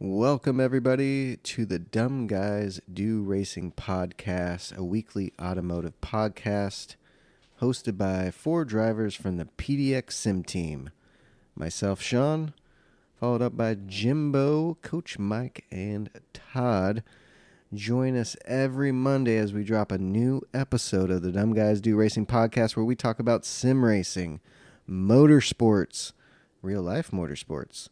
Welcome, everybody, to the Dumb Guys Do Racing podcast, a weekly automotive podcast hosted by four drivers from the PDX Sim team. Myself, Sean, followed up by Jimbo, Coach Mike, and Todd. Join us every Monday as we drop a new episode of the Dumb Guys Do Racing podcast where we talk about sim racing, motorsports, real-life motorsports,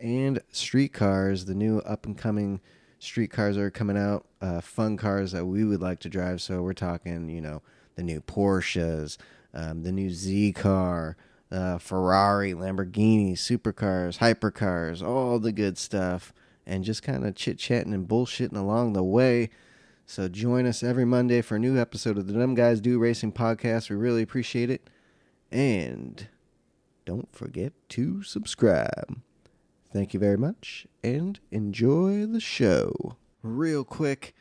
and street cars, the new up-and-coming street cars that are coming out, fun cars that we would like to drive. So we're talking, the new Porsches, the new Z car, Ferrari, Lamborghini, supercars, hypercars, all the good stuff, and just kind of chit-chatting and bullshitting along the way. So join us every Monday for a new episode of the Dumb Guys Do Racing podcast. We really appreciate it. And don't forget to subscribe. Thank you very much, and enjoy the show. Real quick,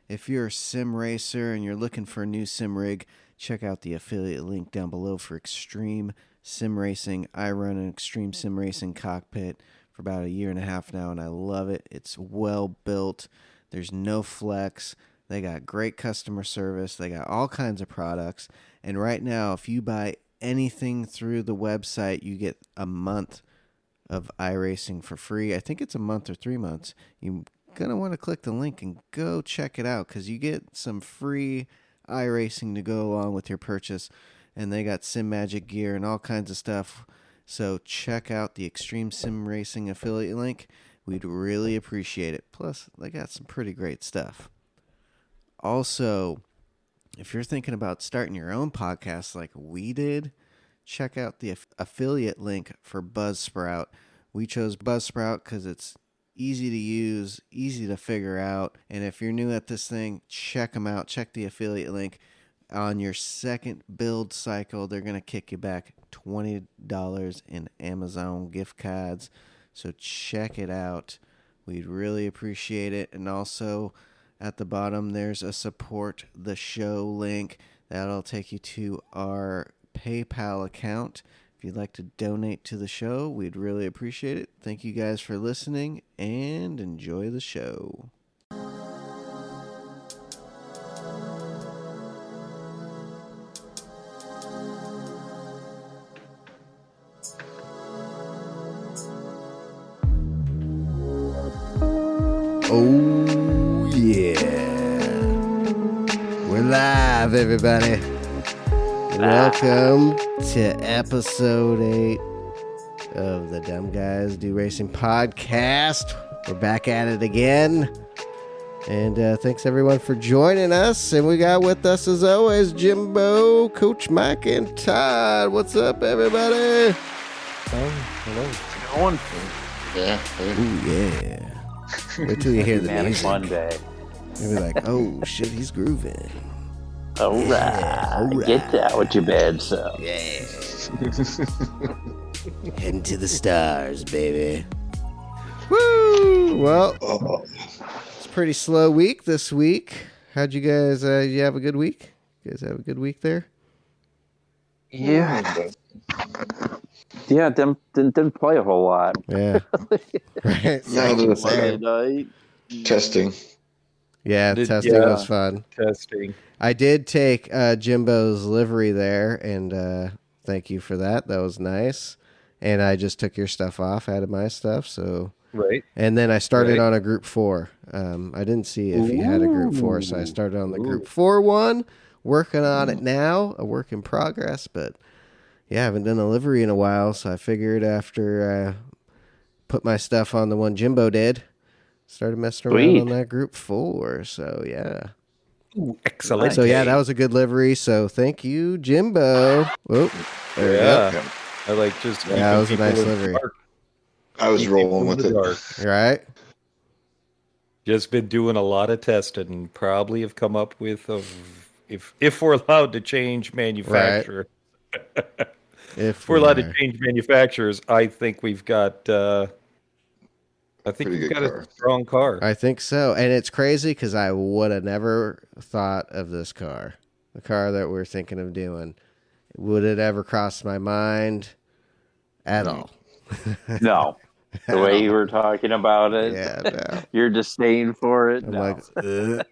if you're a sim racer and you're looking for a new sim rig, check out the affiliate link down below for Extreme Sim Racing. I run an Extreme Sim Racing cockpit for about a year and a half now, and I love it. It's well built. There's no flex. They got great customer service. They got all kinds of products. And right now, if you buy anything through the website, you get a month of iRacing for free. I think it's a month or 3 months. You're going to want to click the link and go check it out because you get some free iRacing to go along with your purchase. And they got Sim Magic gear and all kinds of stuff. So check out the Extreme Sim Racing affiliate link. We'd really appreciate it. Plus, they got some pretty great stuff. Also, if you're thinking about starting your own podcast like we did, check out the affiliate link for Buzzsprout. We chose Buzzsprout because it's easy to use, easy to figure out. And if you're new at this thing, check them out. Check the affiliate link. On your second build cycle, they're going to kick you back $20 in Amazon gift cards. So check it out. We'd really appreciate it. And also at the bottom, there's a support the show link. That'll take you to our PayPal account. If you'd like to donate to the show, we'd really appreciate it. Thank you guys for listening and enjoy the show. Oh yeah, we're live, everybody. Welcome to episode 8 of the Dumb Guys Do Racing podcast. We're back at it again. And thanks everyone for joining us. And we got with us as always Jimbo, Coach Mike, and Todd. What's up, everybody? Hello. Going? Yeah. Ooh, yeah. Wait till you hear the Manic music. Monday. You'll be like, oh shit, he's grooving. All right. Yeah, all Get down with your bad self. Yeah. Heading to the stars, baby. Woo! Well, it's a pretty slow week this week. How'd you guys, you have a good week? You guys have a good week there? Yeah. Yeah, didn't play a whole lot. Yeah. Right. Monday night. Testing. Yeah, testing was fun. Testing. I did take Jimbo's livery there, and thank you for that. That was nice. And I just took your stuff off, added my stuff. So Right. And then I started on a group 4. I didn't see if you had a group 4, so I started on the group 4 one. Working on it now, a work in progress. But yeah, I haven't done a livery in a while, so I figured after I put my stuff on the one Jimbo did, started messing around on that group 4. So yeah. Ooh, excellent. So yeah, that was a good livery. So thank you, Jimbo. Whoop, there we go. I like just that was a nice livery. I was rolling with it. Right. Just been doing a lot of testing and probably have come up with if we're allowed to change manufacturer. Right. If we're allowed to change manufacturers, I think we've got a strong car. I think so. And it's crazy because I would have never thought of this car. The car that we're thinking of doing. Would it ever cross my mind at all? No. The way you were talking about it. Yeah, no. Your disdain for it. I'm No. like, ugh.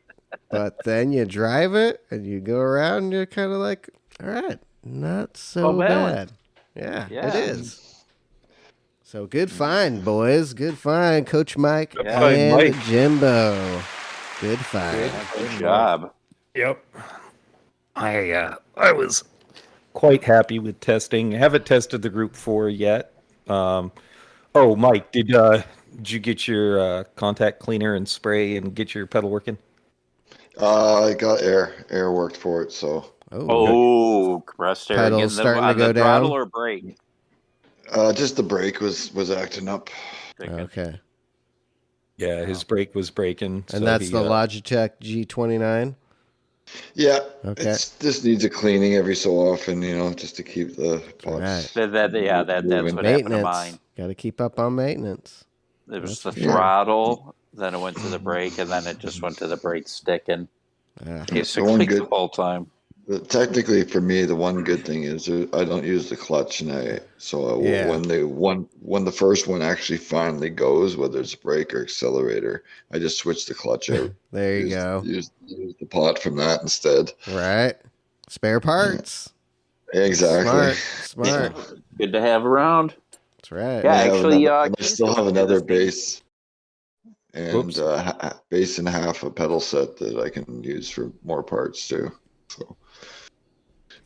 But then you drive it and you go around and you're kind of like, all right, not so bad. Yeah, it is. So good find, boys. Good find, Coach Mike and Jimbo. Good find. Good job. Yep. I was quite happy with testing. I haven't tested the Group 4 yet. Mike, did you get your contact cleaner and spray and get your pedal working? I got air. Air worked for it, so. Rest air. Pedal Again, starting to go the down? throttle or brake? Just the brake was acting up. Okay. Yeah, his brake was breaking. And that's the Logitech G29? Yeah. Okay. It just needs a cleaning every so often, just to keep the pots. Right. That's what happened to mine. Got to keep up on maintenance. It was the throttle, then it went to the brake, and then it just went to the brake stick, and basically the whole time. Technically, for me, the one good thing is I don't use the clutch, and when the first one actually finally goes, whether it's brake or accelerator, I just switch the clutch out. There you go. Use the pot from that instead. Right. Spare parts. Yeah. Exactly. Smart. Good to have around. That's right. Yeah, actually, I still have another bass and bass and half a pedal set that I can use for more parts too. So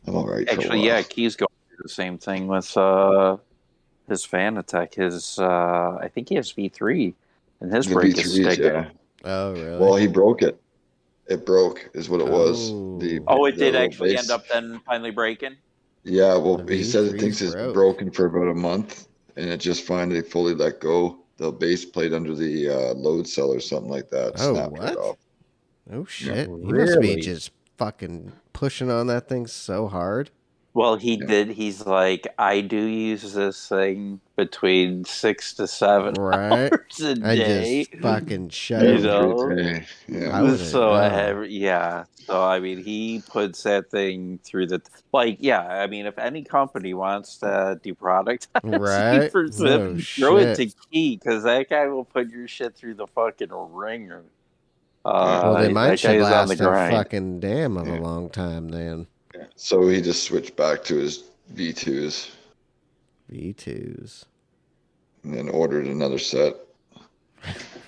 I'm all right. Actually, Key's going through the same thing with his Fanatec. His I think he has V3, and his brake is sticking. Yeah. Oh, really? Well, he broke it. It broke, is what it was. It did actually end up then finally breaking? Yeah, well, he said it thinks it's broken for about a month, and it just finally fully let go. The base plate under the load cell or something like that snapped right off. Oh, shit. No, he must be just fucking pushing on that thing so hard. Well, he did. He's like, I do use this thing between 6 to 7 hours a day. I just fucking shut it. So I mean, he puts that thing through the if any company wants to do product for him, throw it to Key, because that guy will put your shit through the fucking ringer. They might should last a fucking damn of a long time then. So he just switched back to his V2s. And then ordered another set.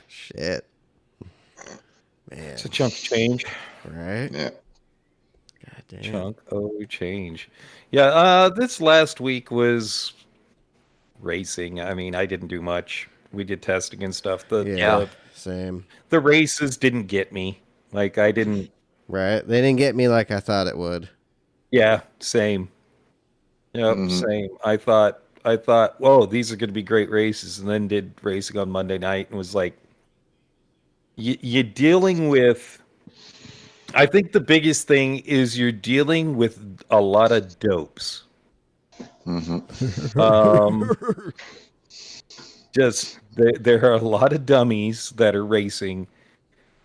Shit. Man. It's a chunk of change. Right? Yeah. God damn. Chunk of change. Yeah, this last week was racing. I mean, I didn't do much. We did testing and stuff. Same. The races didn't get me. Like, I didn't... Right? They didn't get me like I thought it would. Yeah, same. Yep, same. I thought, whoa, these are going to be great races, and then did racing on Monday night and was like, you're dealing with... I think the biggest thing is you're dealing with a lot of dopes. Just there are a lot of dummies that are racing,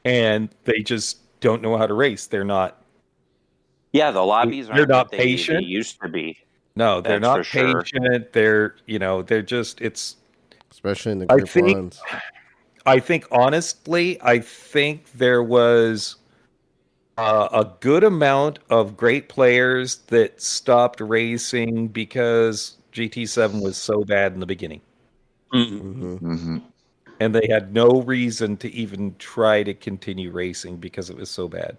and they just don't know how to race. They're not. Yeah, the lobbies they're not patient. They used to be. No, they're not patient. Sure. They're just it's. Especially in the group ones. I think honestly, there was a good amount of great players that stopped racing because GT7 was so bad in the beginning. And they had no reason to even try to continue racing because it was so bad.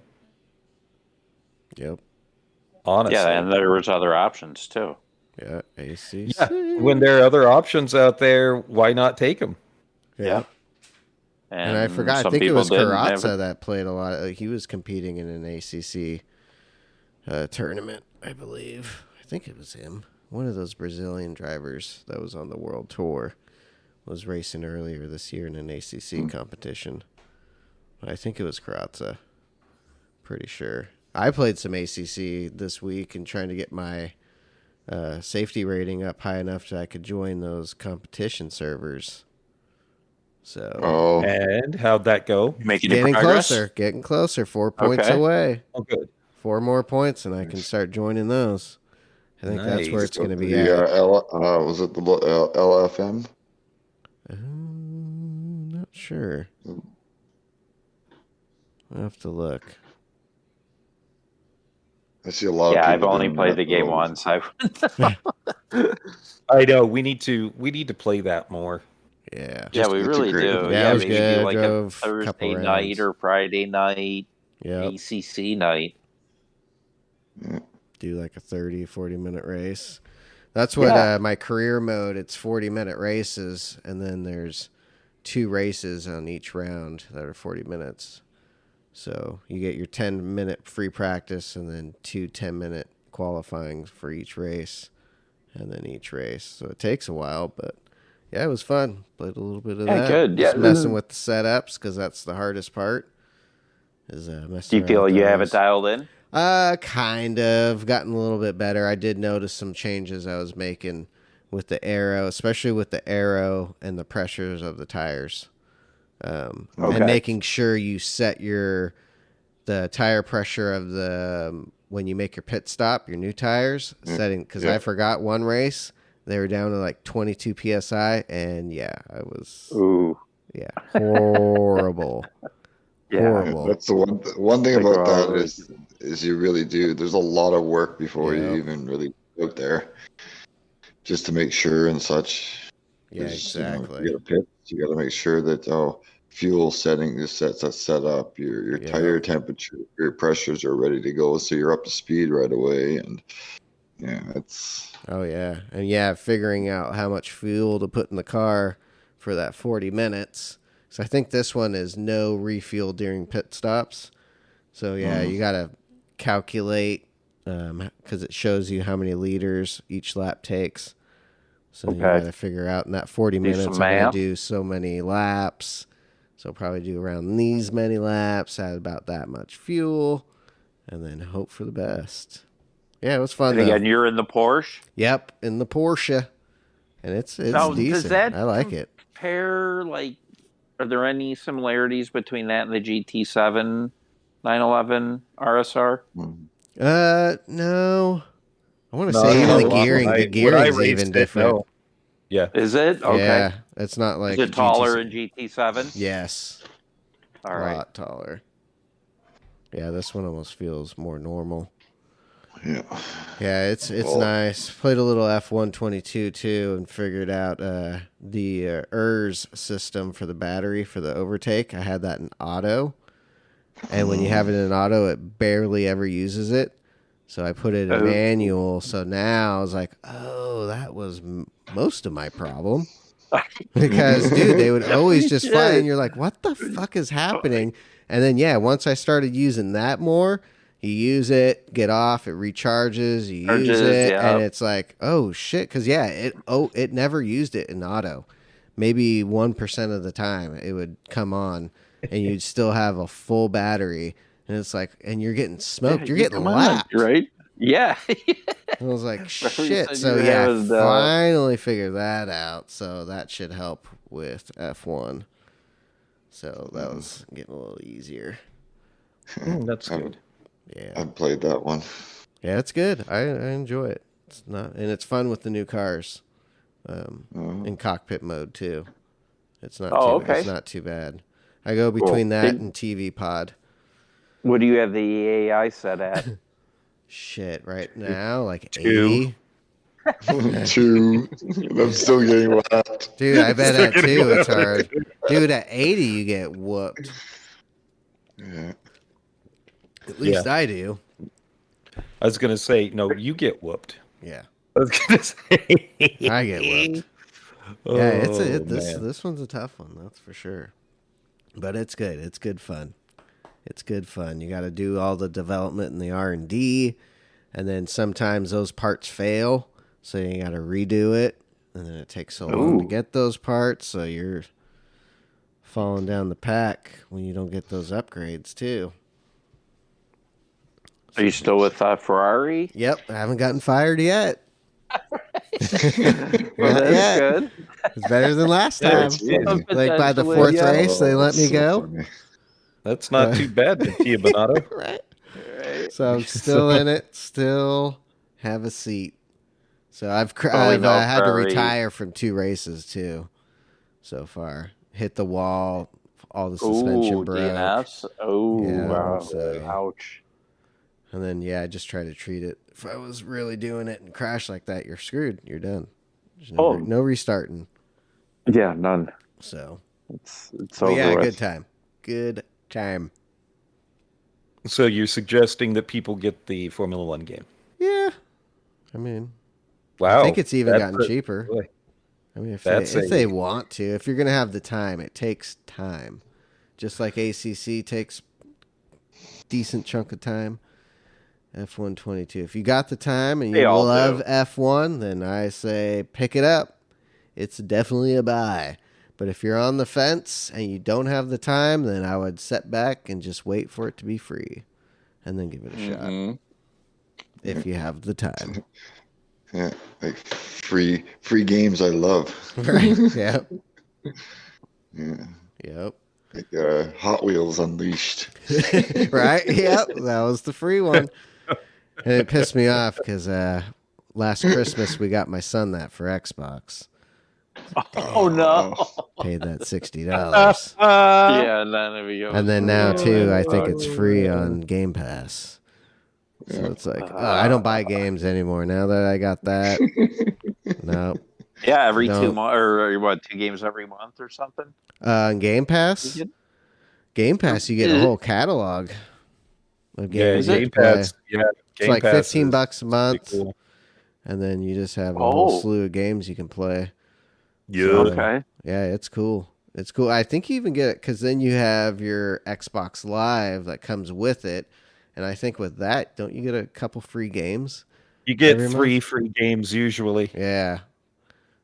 Yep. Honestly. Yeah, and there was other options too. Yeah, ACC. Yeah, when there are other options out there, why not take them? Yeah. And I forgot, I think it was Carrazza that played a lot. He was competing in an ACC tournament, I believe. I think it was him. One of those Brazilian drivers that was on the World Tour was racing earlier this year in an ACC competition. I think it was Carrazza. Pretty sure. I played some ACC this week and trying to get my safety rating up high enough that I could join those competition servers. So, and how'd that go? Getting closer. 4 points away. Oh, good. 4 more points, and I can start joining those. I think that's where it's going to be at. Was it the LFM? Sure. I'll have to look. I see a lot of Yeah, people I've only doing played that, the game though. once. I know we need to play that more. Yeah. Yeah, we really great. do. Yeah, it was maybe good. do like a Drove a couple Thursday night rounds. or Friday night, Yep. ACC night. Yeah. Do like a 30, 40-minute race. That's what my career mode, it's 40-minute races, and then there's 2 races on each round that are 40 minutes. So you get your 10-minute free practice and then 2 10-minute qualifying for each race, and then each race. So it takes a while, but yeah, it was fun. Played a little bit of that. Good. Just Yeah, messing with the setups because that's the hardest part. Is messing. Do you feel around with you have it those. dialed in? Kind of gotten a little bit better. I did notice some changes I was making with the aero, especially with the aero and the pressures of the tires. And making sure you set the tire pressure of the when you make your pit stop, your new tires, setting, because I forgot one race. They were down to like 22 PSI, and I was horrible. Horrible. That's the one thing about that is you really do. There's a lot of work before you even really out there, just to make sure and such. Yeah, exactly. You got to pit. You got to make sure that fuel setting is set up. Your tire temperature, your pressures are ready to go, so you're up to speed right away. And it's. Oh yeah, and figuring out how much fuel to put in the car for that 40 minutes. So I think this one is no refuel during pit stops. So you got to calculate because it shows you how many liters each lap takes. So you got to figure out in that 40 minutes, I'm going to do so many laps. So probably do around these many laps, add about that much fuel, and then hope for the best. Yeah, it was fun. And again, you're in the Porsche? Yep, in the Porsche. And it's now, decent. Does that I like it. Are there any similarities between that and the GT7 911 RSR? No. I want to say even the gearing is even different. No. Yeah. Is it? Okay. Yeah, it's not like Is it taller in GT7? Yes. All right. A lot taller. Yeah, this one almost feels more normal. Yeah, it's nice. Played a little F122 too and figured out the ERS system for the battery for the overtake. I had that in auto. And when you have it in auto, it barely ever uses it. So I put it in manual. So now I was like, oh, that was most of my problem. Because, dude, they would always just fly and you're like, what the fuck is happening? And then, once I started using that more, you use it, get off, it recharges, you use it, and it's like, oh, shit. Because, it never used it in auto. Maybe 1% of the time it would come on, and you'd still have a full battery. And it's like, and you're getting smoked. You're getting lapped. Right? Yeah. I was like, shit. So, I finally figured that out. So, that should help with F1. So, that was getting a little easier. That's good. Yeah. I've played that one. Yeah, it's good. I enjoy it. It's not, and it's fun with the new cars in cockpit mode, too. It's not it's not too bad. I go between that and TV pod. What do you have the AI set at? Shit, right now, like 2. 80. 2. I'm still getting lapped. Dude, I bet at 2 it's hard. Dude, at 80 you get whooped. Yeah. At least I do. I was gonna say, no, you get whooped. Yeah. I was gonna say I get whooped. This one's a tough one, that's for sure. But it's good. It's good fun. It's good fun. You got to do all the development and the R&D, and then sometimes those parts fail, so you got to redo it, and then it takes so long to get those parts, so you're falling down the pack when you don't get those upgrades too. Are you still with Ferrari? Yep, I haven't gotten fired yet. That's good. It's better than last time. Like by the 4th race, they let me go. That's not too bad, Tia Bonato. Right. So I'm still in it. Still have a seat. So I've had to retire from 2 races too, so far hit the wall, all the suspension broke. DNFs? Oh, Yeah, wow. so- Ouch. And then, I just try to treat it. If I was really doing it and crash like that, you're screwed. You're done. There's no restarting. Yeah, none. So, It's over with. good time. Good time. So you're suggesting that people get the Formula One game? Yeah. I mean, Wow. I think it's even gotten cheaper. Boy. I mean, if they want to. If you're going to have the time, it takes time. Just like ACC takes decent chunk of time. F122. If you got the time and you love F1, then I say pick it up. It's definitely a buy. But if you're on the fence and you don't have the time, then I would sit back and just wait for it to be free and then give it a shot. If you have the time. Yeah, like free games I love. Right. Yep. Yeah. Yep. Like Hot Wheels Unleashed. Right? Yep. That was the free one. And it pissed me off because last Christmas we got my son that for Xbox. Oh, no. Paid that $60. Yeah, none of you. And then now, too, I think it's free on Game Pass. So it's like, I don't buy games anymore now that I got that. No. Yeah, every 2 months, or what, 2 games every month or something? Game Pass? Game Pass, you get a whole catalog of games. Game Pass. Yeah, it's like $15 a month. Cool. And then you just have a whole slew of games you can play. Yeah. So, okay. Yeah, it's cool. It's cool. I think you even get it because then you have your Xbox Live that comes with it. And I think with that, don't you get a couple free games? You get 3 free games usually. Yeah.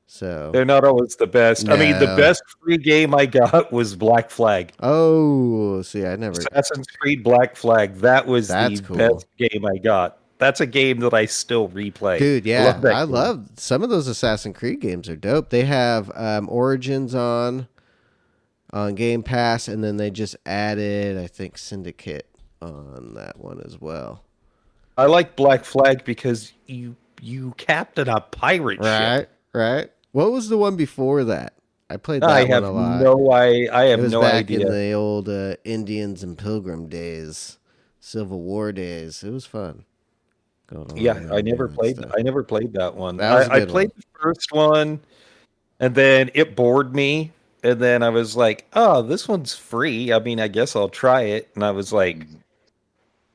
So they're not always the best. No. I mean, the best free game I got was Black Flag. Oh, see, I never. Assassin's Creed Black Flag. That was the cool. best game I got. That's a game that I still replay. Dude, yeah. I love some of those Assassin's Creed games are dope. They have Origins on Game Pass, and then they just added, I think, Syndicate on that one as well. I like Black Flag because you captain a pirate ship. Right. What was the one before that? I played that one a lot. I have no back idea. In the old Indians and Pilgrim days, Civil War days. It was fun. I never played that one. I played the first one, and then it bored me. And then I was like, "Oh, this one's free. I mean, I guess I'll try it." And I was like,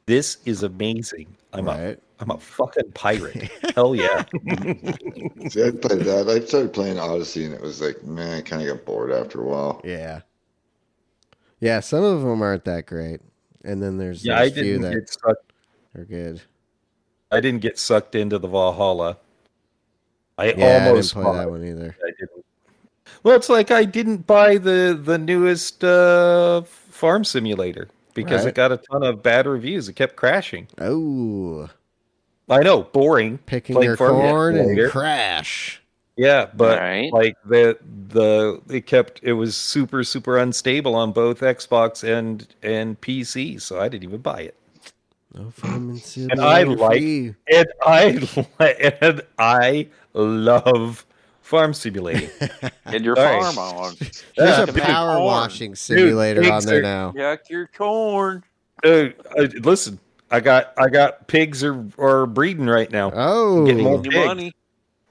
"This is amazing. I'm a fucking pirate. Hell yeah!" See, I played that. I started playing Odyssey, and it was like, man, I kind of got bored after a while. Yeah. Yeah, some of them aren't that great, and then there's I few didn't that get sucked. are good. I didn't get sucked into the Valhalla. I almost I didn't play that one either. I didn't. Well, it's like I didn't buy the newest farm simulator because it got a ton of bad reviews. It kept crashing. Oh, I know, boring. Picking your corn and crash. Yeah, but like it was super unstable on both Xbox and PC, so I didn't even buy it. No farming simulator. And I love farm simulating. Get your farm on. There's a power washing simulator on there now. Yuck your corn. Listen, I got pigs are breeding right now. Oh, getting more money.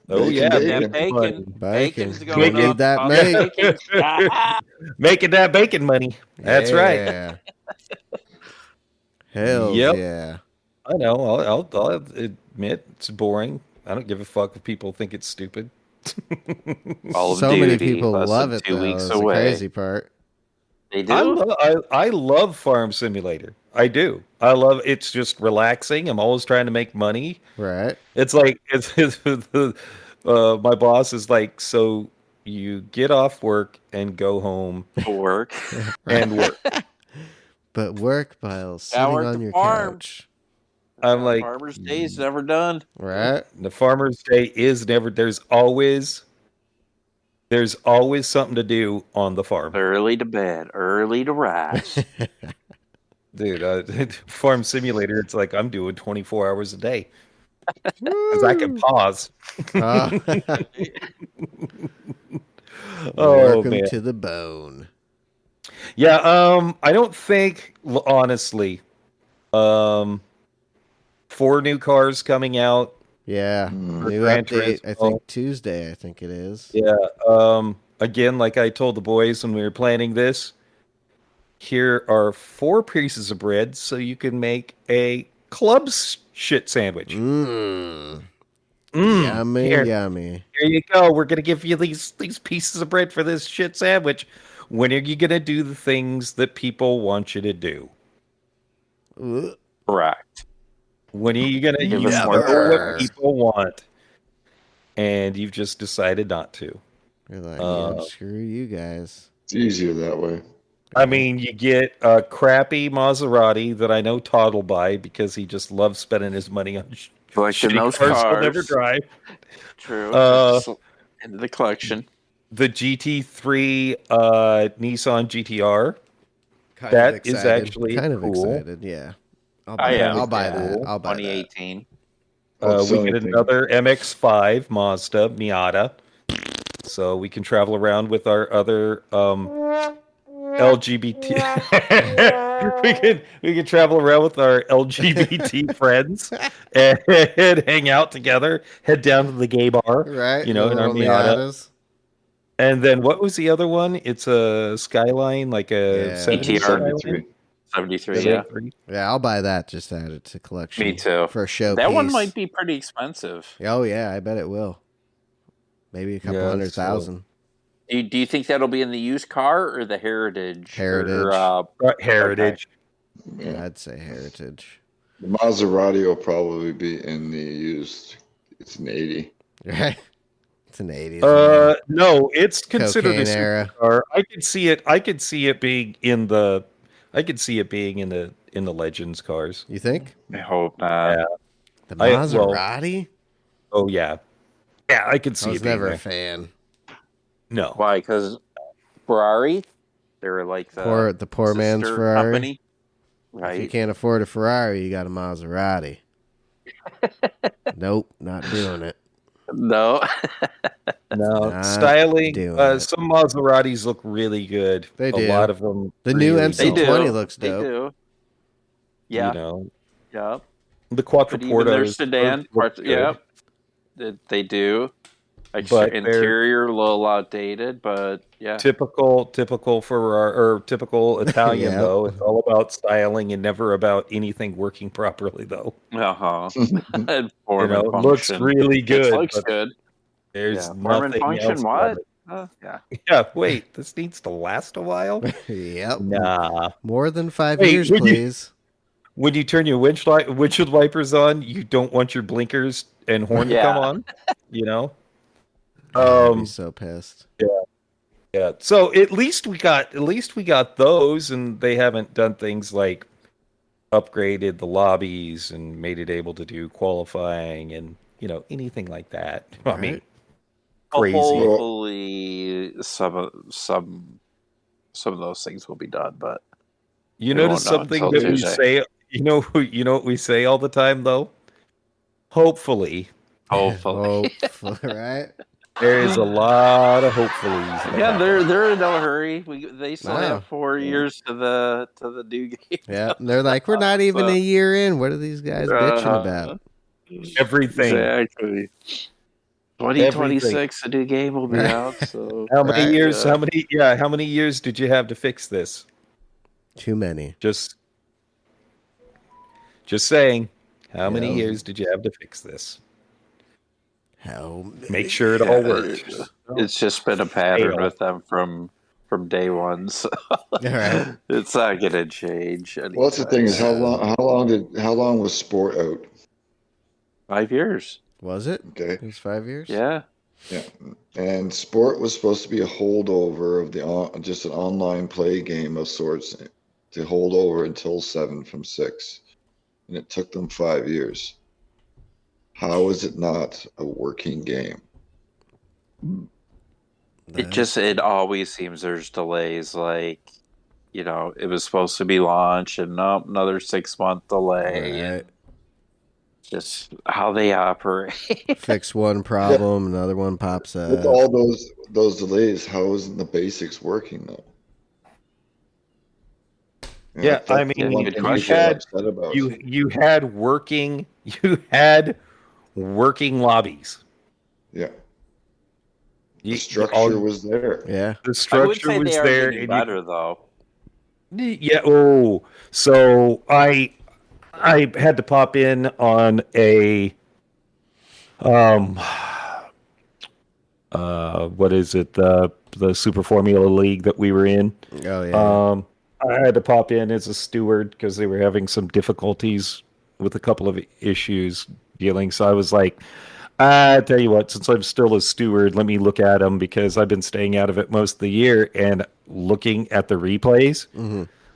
Oh yeah, bacon. Bacon's going up. That making that bacon money. That's right. Hell yeah. I know. I'll admit it's boring. I don't give a fuck if people think it's stupid. So many people love it. 2 weeks away. The crazy part. They do. I love Farm Simulator. I do. I love. It's just relaxing. I'm always trying to make money. Right. It's like my boss is like, so you get off work and go home work and work. But work while sitting on your couch. I'm like, Farmer's Day is never done. Right. The Farmer's Day is never. There's always something to do on the farm. Early to bed, early to rise. Dude, Farm Simulator, it's like I'm doing 24 hours a day. Because I can pause. Welcome to the bone. Yeah, I don't think, honestly, 4 new cars coming out. Yeah, new update. I think Tuesday. I think it is. Yeah. Again, like I told the boys when we were planning this, here are 4 pieces of bread, so you can make a club shit sandwich. Yummy, yummy. Here you go. We're gonna give you these pieces of bread for this shit sandwich. When are you gonna do the things that people want you to do? Correct. When are you gonna do what people want? And you've just decided not to. You're like, yeah, screw you guys. It's easier that way. I mean, you get a crappy Maserati that I know Todd will buy because he just loves spending his money on collecting those cars he'll never drive. True. Into the collection. The GT3 Nissan GTR. That is actually kind of cool. excited. Yeah, I'll buy that. I'll buy 2018. We get another MX-5 Mazda Miata, so we can travel around with our other LGBT. we can travel around with our LGBT friends and hang out together. Head down to the gay bar, right? In our Miatas. And then what was the other one? It's a Skyline, like a 73. Yeah. Yeah, I'll buy that. Just add it to collection. Me too. For a showpiece. That one might be pretty expensive. Oh yeah, I bet it will. Maybe a couple $100,000. Do you think that'll be in the used car or the Heritage? Heritage. Yeah, I'd say Heritage. The Maserati will probably be in the used. It's an 80. Right. It's an 80. No, it's considered Cocaine a era. Supercar. I could see it being in the. I could see it being in the Legends cars. You think? I hope not. Yeah. The Maserati? Oh yeah, I could see. I was never a fan. No, why? Because Ferrari, they're like the poor man's Ferrari. Company. Right. If you can't afford a Ferrari, you got a Maserati. Nope, not doing it. No. No. Styling. Some Maseratis look really good. They do. A lot of them. The new MC20 looks dope. They do. Yeah. Yeah. The Quattroportos. Their sedan parts. Yeah. They do. Interior a little outdated, but yeah. Typical Ferrari or typical Italian though. It's all about styling and never about anything working properly though. Looks really good. It looks good. There's nothing else. What? Yeah. Yeah. Wait, this needs to last a while. Yep. Nah. More than 5 years, please. When you turn your windshield wipers on, you don't want your blinkers and horn to come on. I'd be so pissed. Yeah. So at least we got those, and they haven't done things like upgraded the lobbies and made it able to do qualifying and anything like that. Right. I mean, crazy. Hopefully, some of those things will be done, but notice something that we say. You know what we say all the time though. Hopefully, right. There is a lot of hopefullys. Yeah, they're in no hurry. They still have 4 years to the new game. Yeah, and they're like, we're not even a year in. What are these guys bitching about? Everything. Exactly. 2026, a new game will be out. So how many years? How many years did you have to fix this? Too many. Just saying. How many years did you have to fix this? Make sure it all works. It's just been a pattern with them from day one, so it's not gonna change. Well, that's the thing is how long was Sport out? 5 years. Was it? Okay, it was 5 years. Yeah. And Sport was supposed to be a holdover of just an online play game of sorts to hold over until 7 from 6, and it took them 5 years. How is it not a working game? It always seems there's delays. Like, it was supposed to be launched and another 6-month delay. Right. just how they operate. Fix one problem, another one pops up. With all those delays, how isn't the basics working though? Yeah, I mean, you had working lobbies. Yeah. The structure was there. Yeah. I The would structure say was they are there. getting better, though. Yeah. Oh, so I had to pop in on a what is it, the Super Formula League that we were in. Oh yeah. I had to pop in as a steward because they were having some difficulties with a couple of issues dealing. So I was like, I tell you what, since I'm still a steward, let me look at them because I've been staying out of it most of the year and looking at the replays.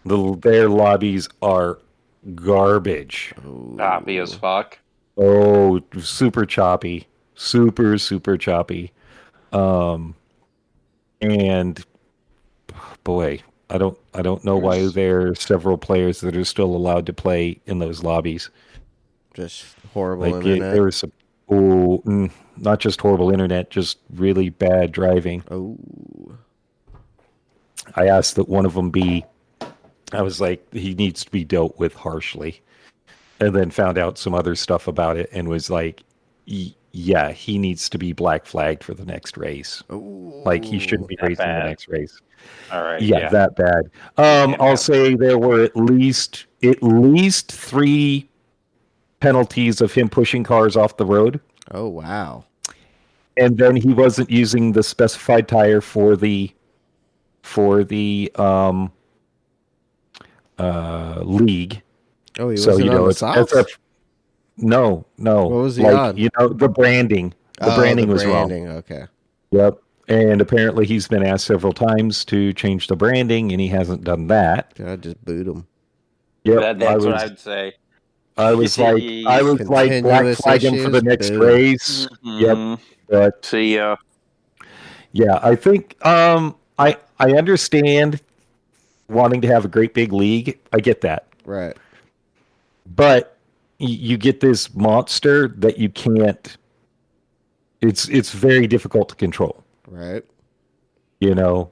Their lobbies are garbage. Choppy as fuck. Oh, super choppy. Super choppy. And boy, I don't know why there are several players that are still allowed to play in those lobbies. Just horrible internet. There was some, not just horrible internet, just really bad driving. Oh. I asked that one of them I was like, he needs to be dealt with harshly. And then found out some other stuff about it and was like, yeah, he needs to be black flagged for the next race. Ooh, like he shouldn't be racing the next race. All right. Yeah, that bad. I'll say there were at least 3 penalties of him pushing cars off the road. Oh wow. And then he wasn't using the specified tire for the league. Oh, he wasn't on the softs? No. What was he on? The branding. The branding was wrong. Okay. Yep. And apparently he's been asked several times to change the branding, and he hasn't done that. God, just boot him. Yep. That's what I'd say. I was like black flag him for the next race. Mm-hmm. Yep. But see ya. Yeah, I think I understand wanting to have a great big league. I get that. Right. But you get this monster that you can't. It's very difficult to control. Right. And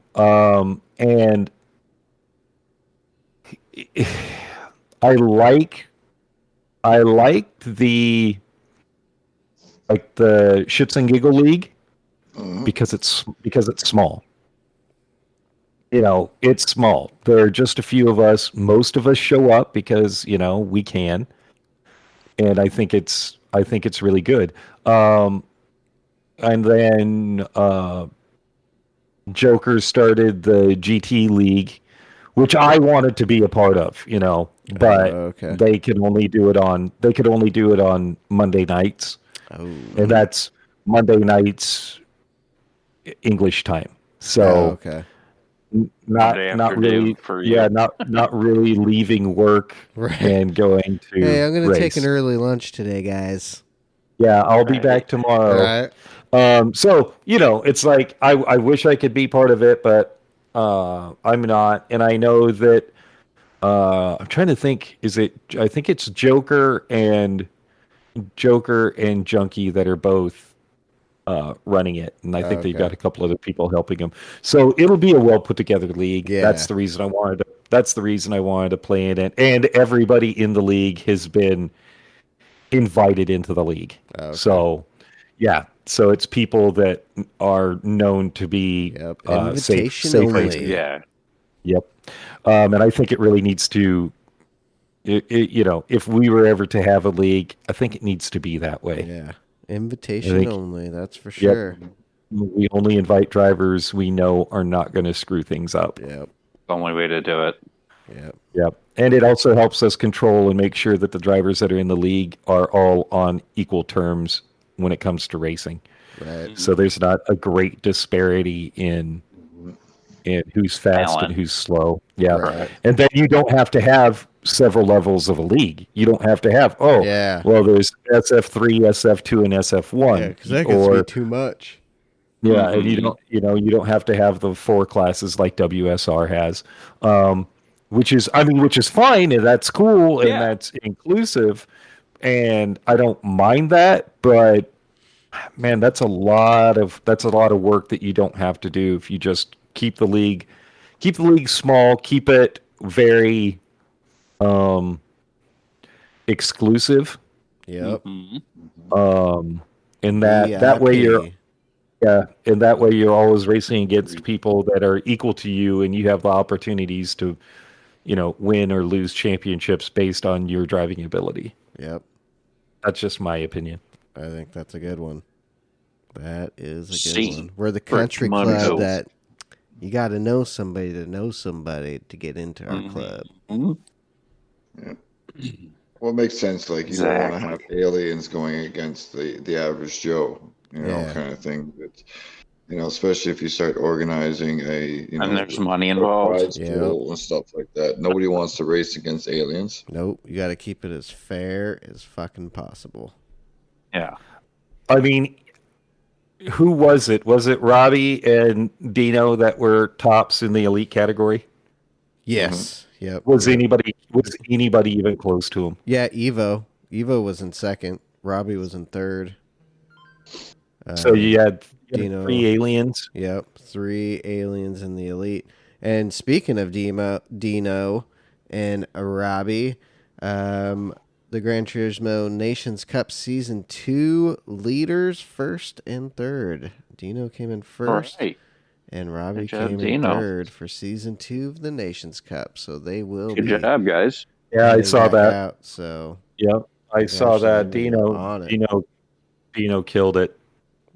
I liked the Shits and Giggle League because it's small. It's small. There are just a few of us. Most of us show up because we can, and I think it's really good. And then Joker started the GT League, which I wanted to be a part of, but they could only do it on Monday nights, and that's Monday nights English time. So not really not really leaving work and going to. Hey, I'm going to take an early lunch today, guys. Yeah, I'll be back tomorrow. Right. So it's like I wish I could be part of it, but I'm not, and I know that I'm trying to think. I think it's Joker and Junkie that are both running it, and I think they've got a couple other people helping them. So it'll be a well put together league. Yeah. That's the reason I wanted to play in it, and everybody in the league has been invited into the league. So yeah. So it's people that are known to be safe only. Yeah. Yep. And I think it really needs to, if we were ever to have a league, I think it needs to be that way. Yeah. Invitation only. That's for sure. Yep. We only invite drivers we know are not going to screw things up. Yep. The only way to do it. Yep. And it also helps us control and make sure that the drivers that are in the league are all on equal terms when it comes to racing. Right. So there's not a great disparity in who's fast and who's slow. Yeah. Right. And then you don't have to have several levels of a league. You don't have to have well, there's SF3, SF2, and SF1. Yeah, because that gets me too much. Yeah, and you don't have to have the 4 classes like WSR has. Which is fine, and that's cool, and that's inclusive. and I don't mind that, but man, that's a lot of work that you don't have to do if you just keep the league small, keep it very exclusive. Yep. And that way you're always racing against people that are equal to you, and you have the opportunities to, win or lose championships based on your driving ability. Yep. That's just my opinion. I think that's a good one. That is a good one. We're the country club that you got to know somebody to get into our club. Yeah. Well, it makes sense. Like, you don't want to have aliens going against the average Joe, kind of thing. But, especially if you start organizing and there's money involved, and stuff like that. Nobody wants to race against aliens. Nope. You got to keep it as fair as fucking possible. Yeah. I mean, who was it? Was it Robbie and Dino that were tops in the elite category? Yes. Yep. Was anybody even close to him? Yeah, Evo was in second. Robbie was in third. So you had Dino, 3 aliens. Yep, 3 aliens in the elite. And speaking of Dino and Robbie, the Gran Turismo Nations Cup Season 2 leaders, first and third. Dino came in first, and Robbie came in third for Season 2 of the Nations Cup. So they will be. Good job, guys. Yeah, I saw that. Yep, I saw that. Dino killed it.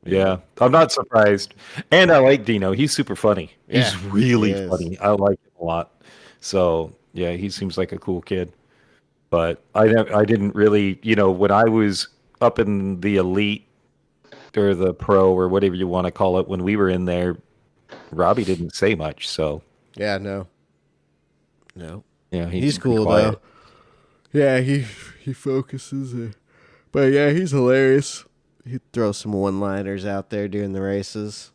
Yeah, I'm not surprised. And I like Dino. He's super funny. He's really funny. I like him a lot. So, yeah, he seems like a cool kid. But I didn't really, when I was up in the elite or the pro or whatever you want to call it, when we were in there, Robbie didn't say much. So yeah, no. Yeah, he's cool though. Yeah, he focuses. But yeah, he's hilarious. He throws some one-liners out there during the races.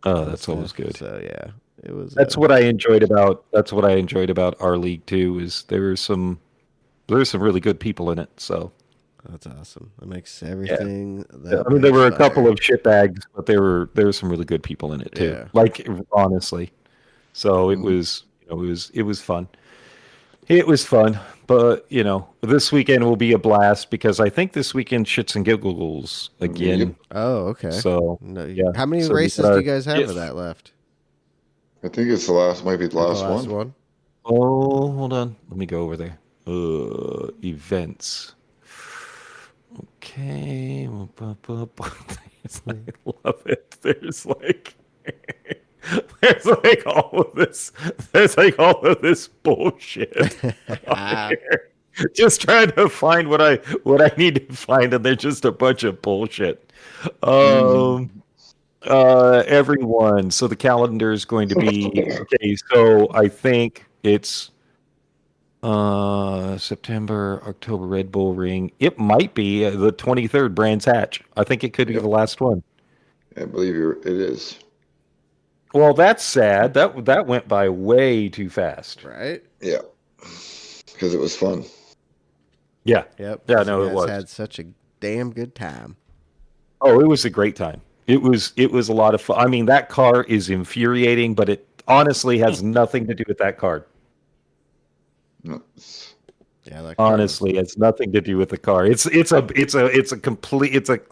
Oh, that's always good. So yeah, it was. That's what I enjoyed about. That's what I enjoyed about our league too. Is there's some really good people in it. So that's awesome. That makes everything. Yeah. I mean, there were a couple of shitbags, but there were some really good people in it too. Yeah. Like, honestly, so it was it was fun. It was fun, but this weekend will be a blast because I think this weekend Shits and Giggles again. Yep. Oh, okay. So how many races do you guys have of that left? I think it's might be the last one. Oh, hold on. Let me go over there. Events. Okay. I love it. There's all of this bullshit. Just trying to find what I need to find, and they're just a bunch of bullshit. Everyone. So the calendar is going to be okay. So I think it's September, October, Red Bull Ring. It might be the 23rd, Brands Hatch. I think it could be the last one. I believe it is. Well, that's sad. That went by way too fast. Right? Yeah. Because it was fun. Yeah. Yep. Yeah, no, it was. Had such a damn good time. Oh, it was a great time. It was a lot of fun. I mean, that car is infuriating, but it honestly has nothing to do with that car. No. Yeah, honestly, it's nothing to do with the car. It's a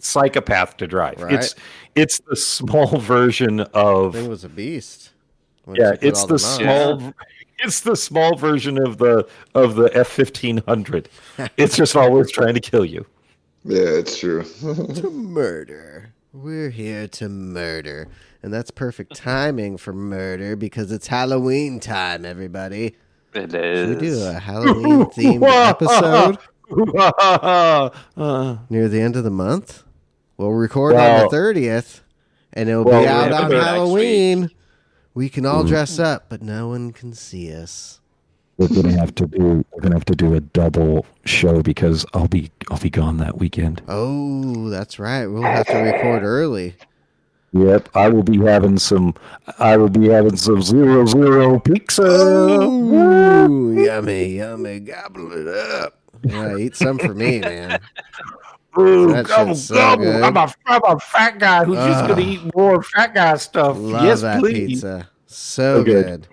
psychopath to drive. Right? It's the small version of. It was a beast. It's the small version of the F-1500. It's just always trying to kill you. Yeah, it's true. To murder. We're here to murder, and that's perfect timing for murder because it's Halloween time, everybody. It is. Should we do a Halloween-themed episode near the end of the month? We'll record on the 30th, and it'll be out on Halloween. We can all dress up, but no one can see us. We're gonna have to do a double show because I'll be gone that weekend. Oh, that's right. We'll have to record early. Yep, I will be having some 0-0 pizza. Ooh, yummy, yummy. Gobble it up. Yeah, eat some for me, man. Ooh, gobble, so gobble. I'm a fat guy who's just going to eat more fat guy stuff. Love yes, that please. pizza. So good.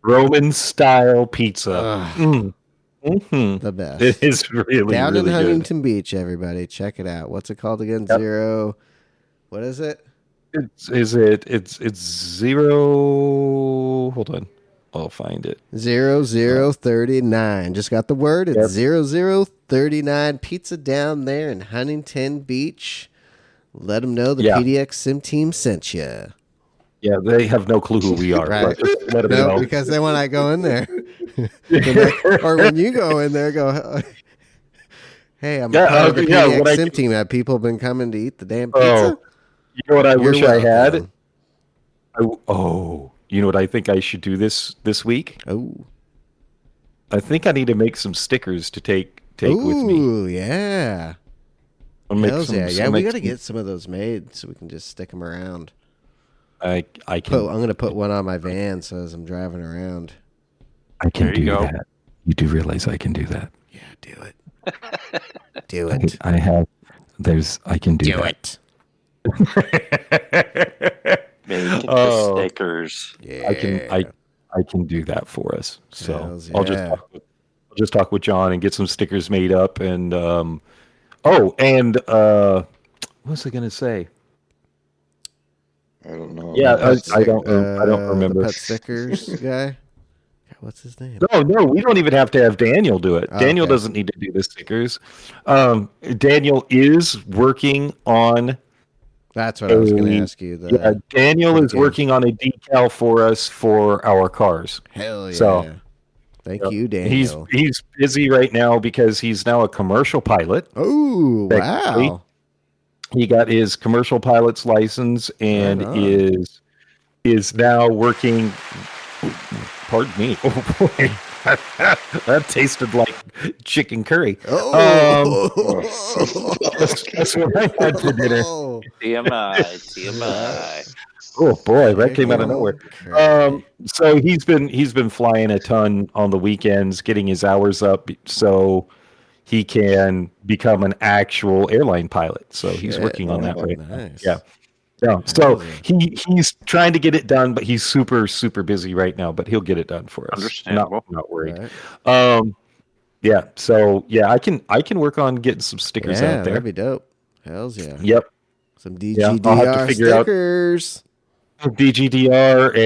Roman style pizza. Mm-hmm. The best. It is really, down really in Huntington good. Beach, everybody. Check it out. What's it called again? Zero. What is it? It's zero. Hold on. I'll find it. 0039. Just got the word. It's 0039 Pizza down there in Huntington Beach. Let them know the PDX Sim Team sent you. Yeah, they have no clue who we are. Right. Let them know. Because then when I go in there, or when you go in there, go, hey, I'm a part of the PDX Sim Team. Have people been coming to eat the damn pizza? You know what I wish I had? You know what I think I should do this week? I think I need to make some stickers to take with me. Ooh, yeah. Hells yeah. We got to get some of those made so we can just stick them around. I can. I'm going to put one on my van so as I'm driving around. I can do that. You do realize I can do that? Yeah, do it. Do it. I can do that. Make the stickers. Yeah. I can do that for us. So I'll just talk with John and get some stickers made up. And what was I gonna say? I don't know. Yeah, I don't remember. The pet stickers guy. What's his name? No, we don't even have to have Daniel do it. Daniel doesn't need to do the stickers. Daniel is working on. That's what I was going to ask you. Daniel is working on a decal for us for our cars. Hell yeah! So, thank you, Daniel. He's busy right now because he's now a commercial pilot. Oh, wow! He got his commercial pilot's license and is now working. Pardon me. Oh boy, that tasted like chicken curry. That's what I had for dinner. TMI. Oh boy, that came out of nowhere. So he's been flying a ton on the weekends, getting his hours up so he can become an actual airline pilot. So he's working on that right now. Yeah. Yeah, so he's trying to get it done, but he's super, super busy right now. But he'll get it done for us. Understandable. Not worried. Right. So I can work on getting some stickers out there. That'd be dope. Hells yeah. Yep. Some DGDR I'll have to figure stickers. DGDR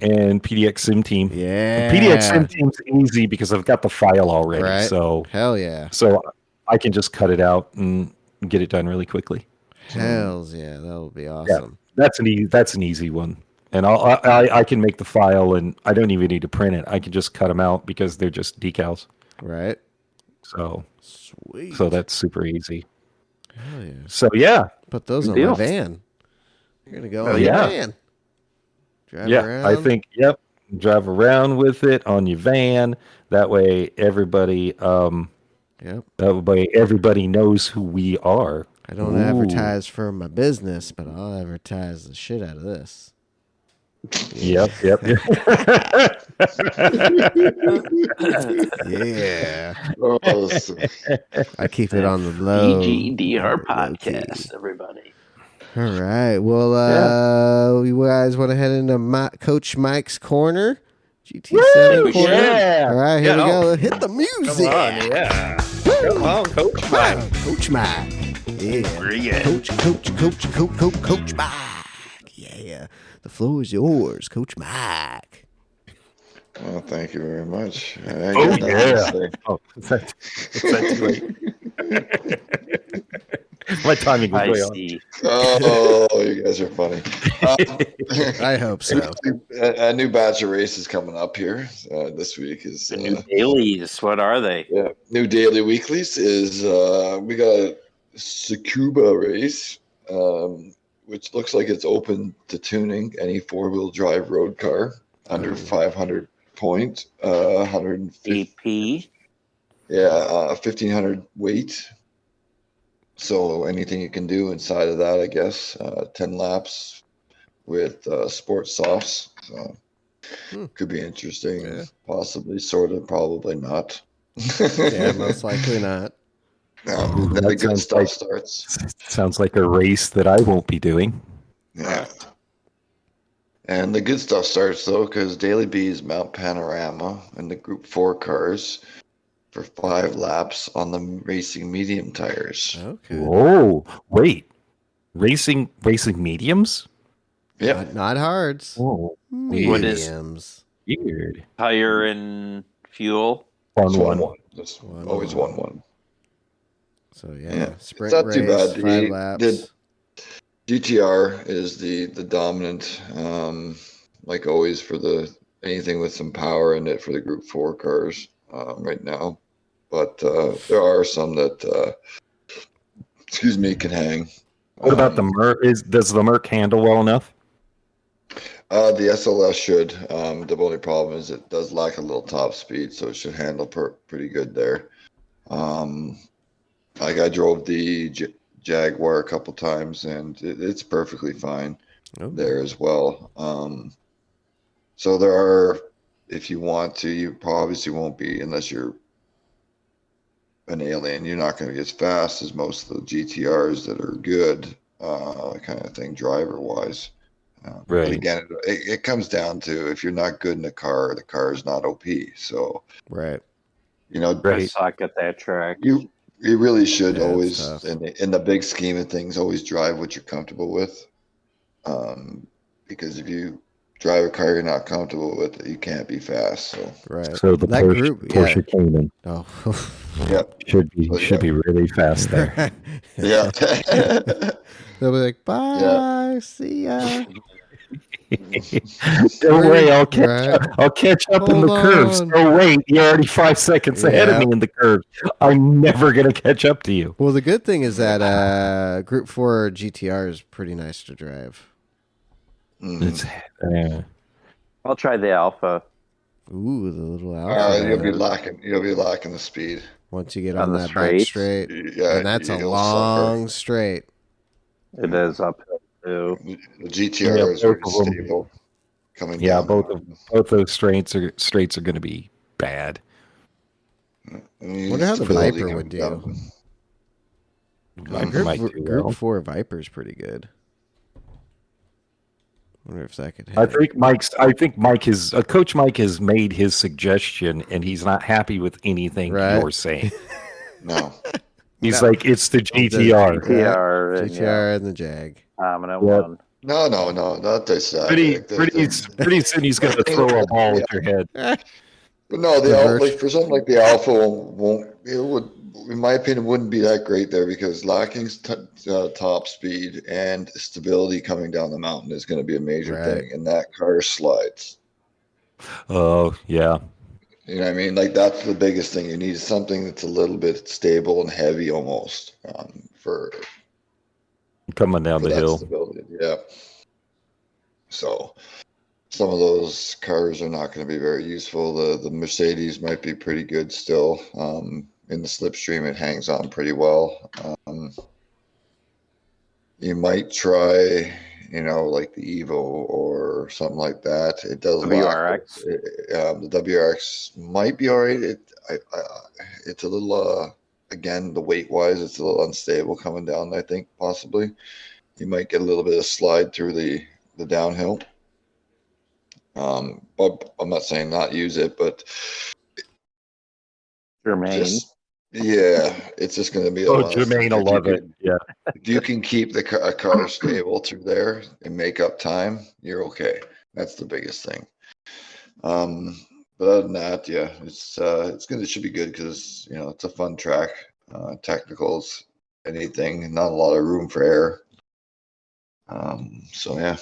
and PDX Sim Team. Yeah. PDX Sim Team's easy because I've got the file already. Right. So hell yeah. So I can just cut it out and get it done really quickly. Hells yeah, that would be awesome. Yeah, that's an easy one, and I can make the file, and I don't even need to print it. I can just cut them out because they're just decals. Right. So sweet. So that's super easy. Hell yeah. So yeah, put those on my van. You're gonna go on your van. Drive around. I think drive around with it on your van. That way, everybody everybody knows who we are. I don't advertise for my business, but I'll advertise the shit out of this. Yep. Yeah. I keep it on the low. DGDR podcast, everybody. All right. Well, you guys want to head into Coach Mike's corner? GT7 corner? Yeah. All right, here we go. Hit the music. Come on, Coach Mike. Coach Mike. Yeah. Coach Mike. Yeah. The floor is yours, Coach Mike. Well, thank you very much. That's too late. My timing was way off. Oh, you guys are funny. I hope so. A new batch of races coming up here this week is the new dailies. What are they? Yeah, new daily weeklies is we got a Tsukuba race, which looks like it's open to tuning any four-wheel drive road car under 500 point, 150 EP. Yeah, 1500 weight. So anything you can do inside of that, I guess, 10 laps with sports softs. So could be interesting. Yeah. Possibly, sort of, probably not. Yeah, most likely not. No, then the good stuff starts. Sounds like a race that I won't be doing. Yeah. And the good stuff starts, though, because Daily B's Mount Panorama and the Group 4 cars for 5 laps on the racing medium tires. Okay. Whoa, wait. Racing mediums? Yep. Not hards. Oh, mediums. Weird. Tire and fuel. 1-1. Just always 1-1. So yeah, sprint it's not race, too bad. 5 laps. The GTR is the dominant, like always, for anything with some power in it for the Group 4 cars right now. But there are some that, can hang. What about the Merc? Does the Merc handle well enough? The SLS should. The only problem is it does lack a little top speed, so it should handle pretty good there. Like I drove the Jaguar a couple times, and it's perfectly fine there as well. So there are, if you want to, you obviously won't be, unless you're an alien, you're not going to get as fast as most of the GTRs that are good, kind of thing, driver-wise. Right. But again, it comes down to, if you're not good in the car is not OP. So, right. I suck at that track. You really should always, in the big scheme of things, always drive what you're comfortable with. Because if you drive a car you're not comfortable with, you can't be fast. So right. So the Porsche Cayman. Oh, yeah, should be really fast there. Yeah. They'll be like, bye, see ya. Don't worry, I'll catch up in the curves. Oh wait, you're already 5 seconds ahead of me in the curve. I'm never gonna catch up to you. Well, the good thing is that Group 4 GTR is pretty nice to drive. I'll try the Alpha. Ooh, the little Alpha. You'll be lacking the speed once you get on that back straight. Yeah, and that's a long straight. It is uphill too. The GTR is very stable coming down. Yeah, both those straights are going to be bad. I wonder how the Viper would do. Group 4 Viper is pretty good. I wonder if that could hit. I think Coach Mike has made his suggestion, and he's not happy with anything you're saying. No. He's like, it's the GTR. GTR and the Jag. Dominant one. No, not this. Pretty soon he's going to throw a ball at your head. But no, for something like the Alpha would, in my opinion, wouldn't be that great there, because lacking top speed and stability coming down the mountain is going to be a major thing, and that car slides. Oh, yeah. You know what I mean? Like, that's the biggest thing. You need something that's a little bit stable and heavy almost for coming down the hill. Stability. Yeah. So some of those cars are not going to be very useful. The Mercedes might be pretty good still. In the slipstream, it hangs on pretty well. You might try, like the Evo or something like that. It does WRX. The WRX might be all right. It's a little, again, the weight wise, it's a little unstable coming down. I think possibly you might get a little bit of slide through the downhill. But I'm not saying not use it, but Jermaine. It's just going to be. Jermaine will love it. Yeah. If you can keep a car stable through there and make up time, you're okay. That's the biggest thing. But other than that, it should be good, because it's a fun track. Technicals, anything, not a lot of room for error. So yeah.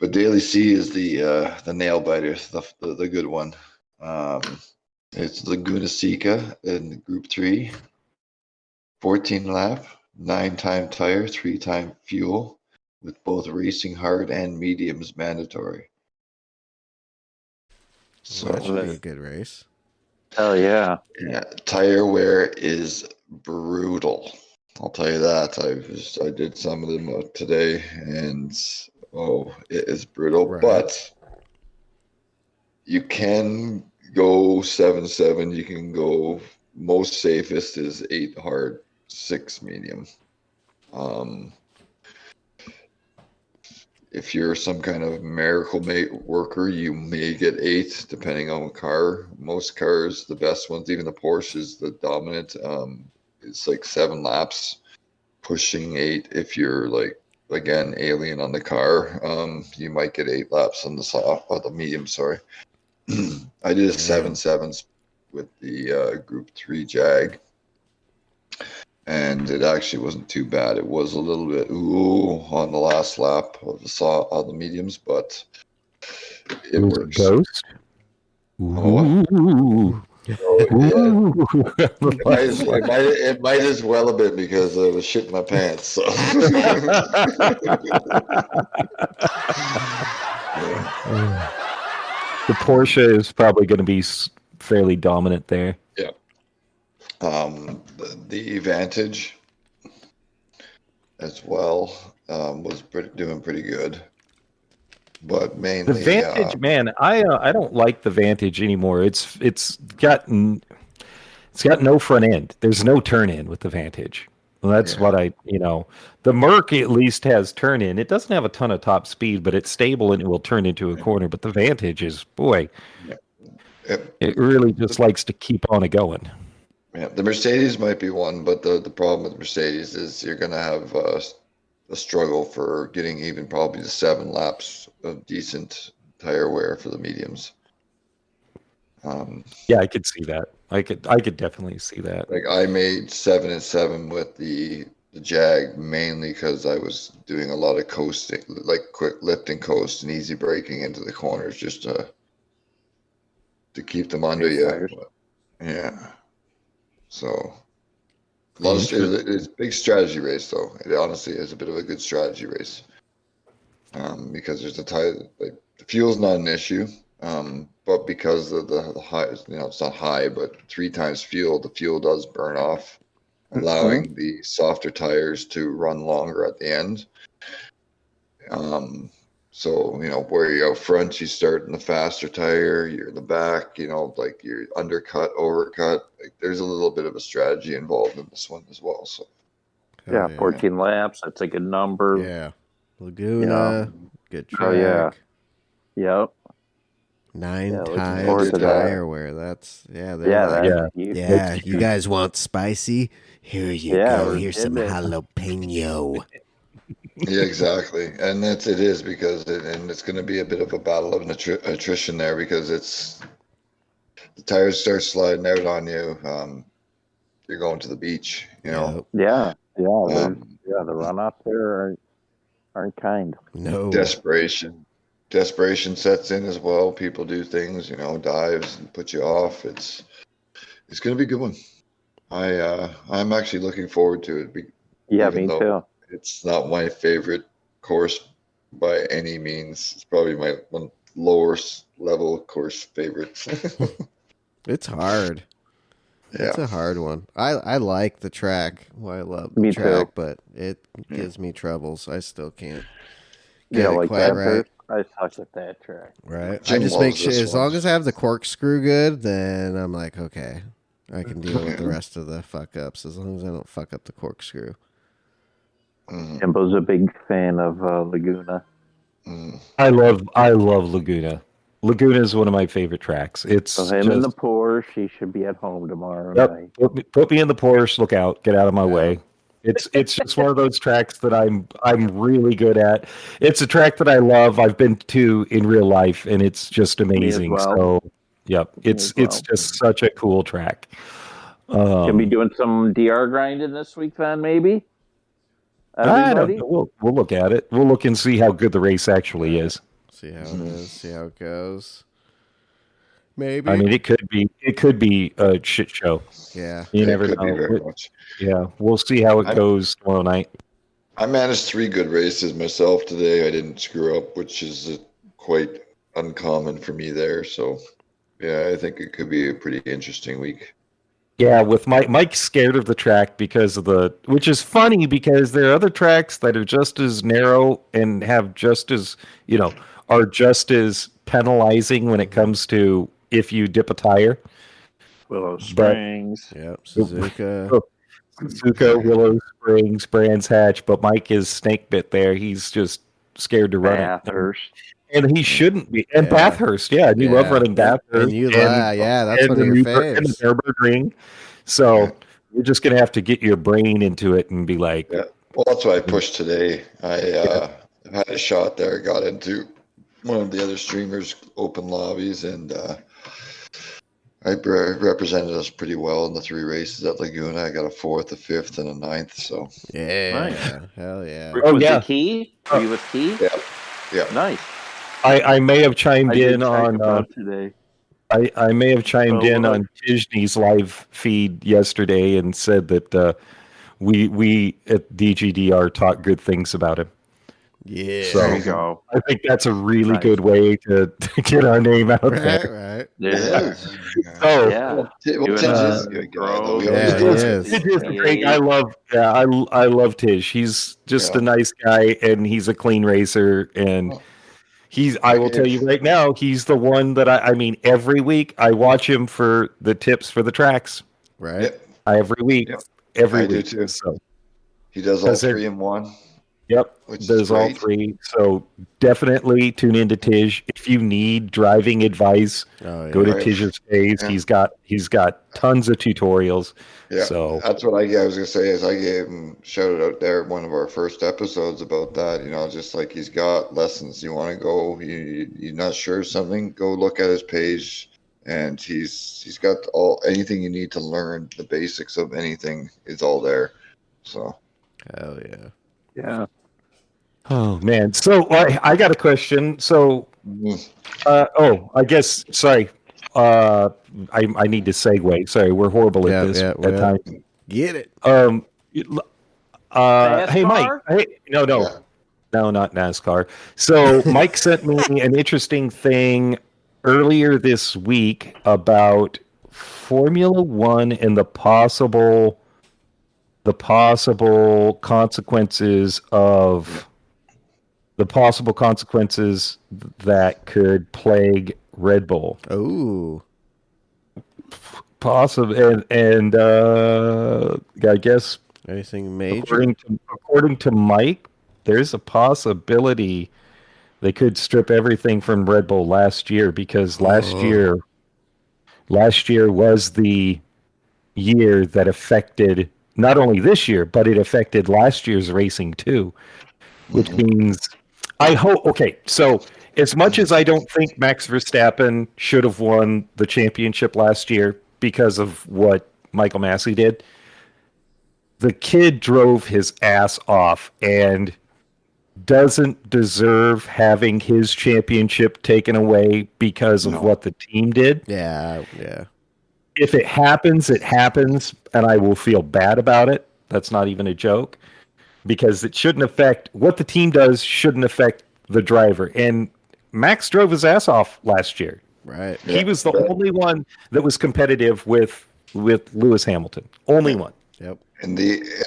But Daily C is the nail biter, the good one. It's Laguna Seca in Group 3, 14 lap, 9-time tire, 3-time fuel, with both racing hard and mediums mandatory. So that should be a good race. Hell yeah. Yeah, tire wear is brutal. I'll tell you that. I did some of them today, and it is brutal. Right. But you can go 7.7. You can go, most safest is 8 hard, 6 medium. If you're some kind of miracle worker, you may get 8, depending on the car. Most cars, the best ones, even the Porsches, the dominant, it's like 7 laps, pushing 8. If you're like, again, alien on the car, you might get 8 laps on the medium. Sorry, I did a 7.7 with the Group 3 Jag. And it actually wasn't too bad. It was a little bit on the last lap of the mediums, but it works. Ghost. Oh, it might as well have been because I was shitting my pants. So. The Porsche is probably going to be fairly dominant there. Yeah. The Vantage as well was doing pretty good, but mainly the Vantage. Man, I don't like the Vantage anymore. It's got no front end. There's no turn in with the Vantage. Well, that's what the Merc at least has turn in. It doesn't have a ton of top speed, but it's stable and it will turn into a corner. But the Vantage is, it really just likes to keep on it going. Yeah, the Mercedes might be one, but the problem with Mercedes is you're going to have a struggle for getting even probably the 7 laps of decent tire wear for the mediums. Yeah, I could see that. I could definitely see that. Like I made 7.7 with the Jag mainly because I was doing a lot of coasting, like quick lift and coast and easy braking into the corners just to keep them under you. Yeah. So, it's a big strategy race, though. It honestly is a bit of a good strategy race because there's the fuel's not an issue, but because of the high, it's not high, but 3 times fuel, the fuel does burn off, allowing the softer tires to run longer at the end. So, where you're out front, you start in the faster tire, you're in the back, like you're undercut, overcut. Like there's a little bit of a strategy involved in this one as well. So, 14 laps. That's a good number. Yeah. Laguna, good track. Oh, yeah. Yep. 9 times tire wear. That's, you guys want spicy? Here you go. Here's some jalapeno. Yeah, exactly, and it is because it's going to be a bit of a battle of attrition there because the tires start sliding out on you. You're going to the beach, Yeah. The run-ups there aren't kind. No. Desperation sets in as well. People do things, dives and put you off. It's going to be a good one. I'm actually looking forward to it. Me too. It's not my favorite course by any means. It's probably my one lower level course favorite. It's hard. Yeah. It's a hard one. I like the track. Well, I love the track, but it gives me troubles. I still can't get it quite right. I suck at that track. Right. I just make sure as long as I have the corkscrew good, then I'm like, okay, I can deal with the rest of the fuck ups as long as I don't fuck up the corkscrew. Jimbo's a big fan of Laguna. I love Laguna. Laguna is one of my favorite tracks. It's him in the Porsche. He should be at home tomorrow night. Put me in the Porsche. Look out! Get out of my way. It's just one of those tracks that I'm really good at. It's a track that I love. I've been to in real life, and it's just amazing. So, it's just such a cool track. Can we doing some DR grinding this week then? Maybe. I don't know. We'll look at it. We'll look and see how good the race actually is. See how it is. See how it goes. Maybe. I mean, it could be a shit show. Yeah. You never know. Yeah, we'll see how it goes tomorrow night. I managed 3 good races myself today. I didn't screw up, which is quite uncommon for me there. So, yeah, I think it could be a pretty interesting week. Yeah, with Mike's scared of the track because of which is funny because there are other tracks that are just as narrow and have just as, are just as penalizing when it comes to if you dip a tire. Willow Springs. Yep, Suzuka. Willow Springs, Brands Hatch, but Mike is snake bit there. He's just scared to run Bathurst. And he shouldn't be. And Bathurst, you love running Bathurst. And you that's one of your faves. And the Nürburgring. So you're just going to have to get your brain into it and be like... Yeah. Well, that's why I pushed today. I had a shot there, got into one of the other streamers' open lobbies, and I represented us pretty well in the 3 races at Laguna. I got a 4th, a 5th, and a 9th. So hell yeah. Was it Key? Were you with Key? Yeah. Nice. I may have chimed in on today. I may have chimed in on Tishney's live feed yesterday and said that we at DGDR talk good things about him. Yeah, so there you go. I think that's a really good way to get our name out there. Right. Yeah. So I love Tish. He's just a nice guy, and he's a clean racer, and I will tell you right now, he's the one that I mean, every week I watch him for the tips for the tracks. Right. Every week. Every week. Do too. So he does all 3 in one. Yep, does all 3. So definitely tune into Tish. If you need driving advice, go to Tish's page. Yeah. He's got tons of tutorials. Yeah, so that's what I was gonna say. Is I gave him shouted out there one of our first episodes about that. Just like he's got lessons. You want to go? You're not sure of something? Go look at his page, and he's got anything you need to learn. The basics of anything is all there. So hell yeah. Yeah. Oh man. So I got a question. So, I guess. Sorry. I need to segue. Sorry, we're horrible at this at times. Get it. Hey Mike. Hey, no, not NASCAR. So Mike sent me an interesting thing earlier this week about Formula One and the possible consequences that could plague Red Bull. Oh, possible, and I guess anything major. According to Mike, there's a possibility they could strip everything from Red Bull last year, because last year was the year that affected not only this year, but it affected last year's racing too, which means I hope. Okay, so as much as I don't think Max Verstappen should have won the championship last year because of what Michael Massey did, the kid drove his ass off and doesn't deserve having his championship taken away because of what the team did. Yeah. If it happens, it happens, and I will feel bad about it. That's not even a joke, because it shouldn't affect what the team does. Shouldn't affect the driver. And Max drove his ass off last year. Right. He was the only one that was competitive with Lewis Hamilton. Only one. Yep. And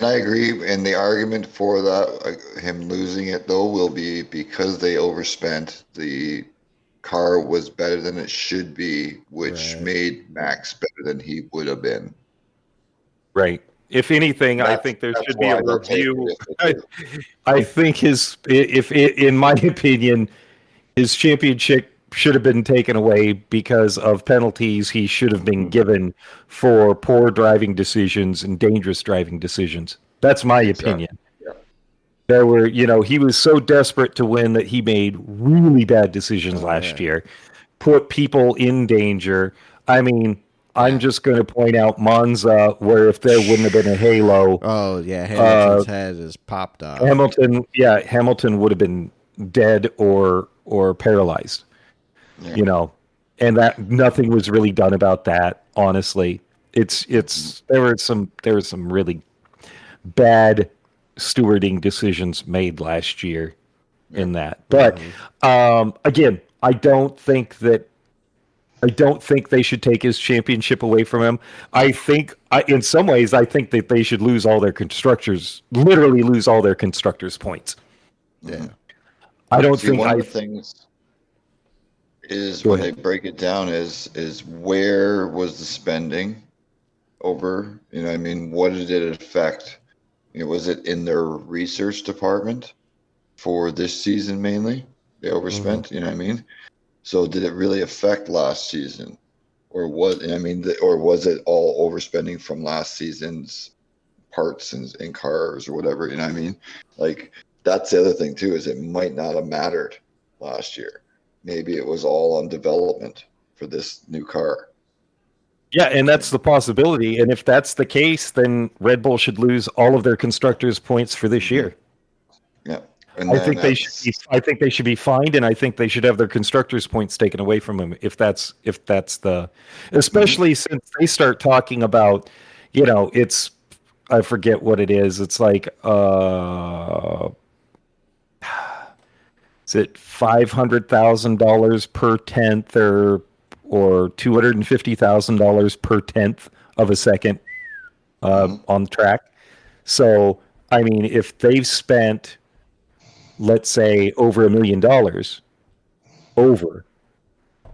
I agree. And the argument for that, him losing it though, will be because they overspent. The car was better than it should be, which made Max better than he would have been. Right. If anything, I think there should be a review. I think in my opinion, his championship should have been taken away because of penalties he should have been given for poor driving decisions and dangerous driving decisions. That's my opinion. Yeah. There were, he was so desperate to win that he made really bad decisions last year, put people in danger. I mean, I'm just going to point out Monza, where if there wouldn't have been a halo. Oh, yeah, Hamilton's head is popped off. Hamilton would have been dead or paralyzed. Yeah. And that nothing was really done about that. Honestly, there were some really bad stewarding decisions made last year in that. But again, I don't think they should take his championship away from him. In some ways, I think that they should lose all their constructors points. Yeah. I don't think one of the things. is when they break it down is where was the spending over? You know, I mean, what did it affect? You know, was it in their research department for this season mainly? They overspent, you know what I mean? So did it really affect last season? Or was it all overspending from last season's parts and cars or whatever, you know what I mean? Like, that's the other thing too, is it might not have mattered last year. Maybe it was all on development for this new car. Yeah, and that's the possibility. And if that's the case, then Red Bull should lose all of their constructors' points for this year. Yeah. I think they should be fined, and I think they should have their constructors' points taken away from them if that's the, especially since they start talking about, you know, it's, I forget what it is. It's like is it $500,000 per tenth or $250,000 per tenth of a second on track? So I mean, if they've spent, let's say, over $1 million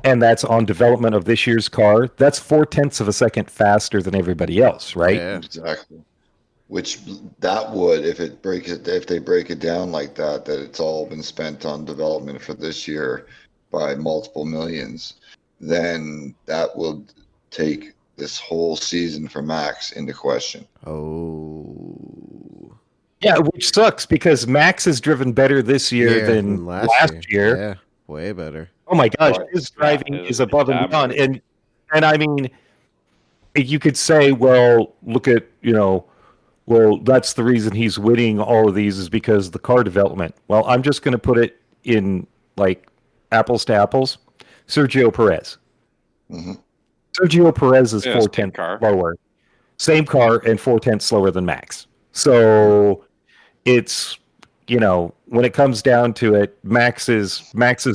and that's on development of this year's car, that's 0.4 of a second faster than everybody else, right? Yeah, exactly. Which that would, if they break it down like that it's all been spent on development for this year by multiple millions, then that will take this whole season for Max into question. Oh. Yeah, which sucks because Max has driven better this year than last year. Yeah, way better. Oh my gosh, his driving is above and beyond. And I mean, you could say, well, look at, you know, well, that's the reason he's winning all of these is because of the car development. Well, I'm just going to put it in like apples to apples. Sergio Perez. Sergio Perez is 0.4 slower. Same car and 0.4 slower than Max. So it's, you know, when it comes down to it, Max's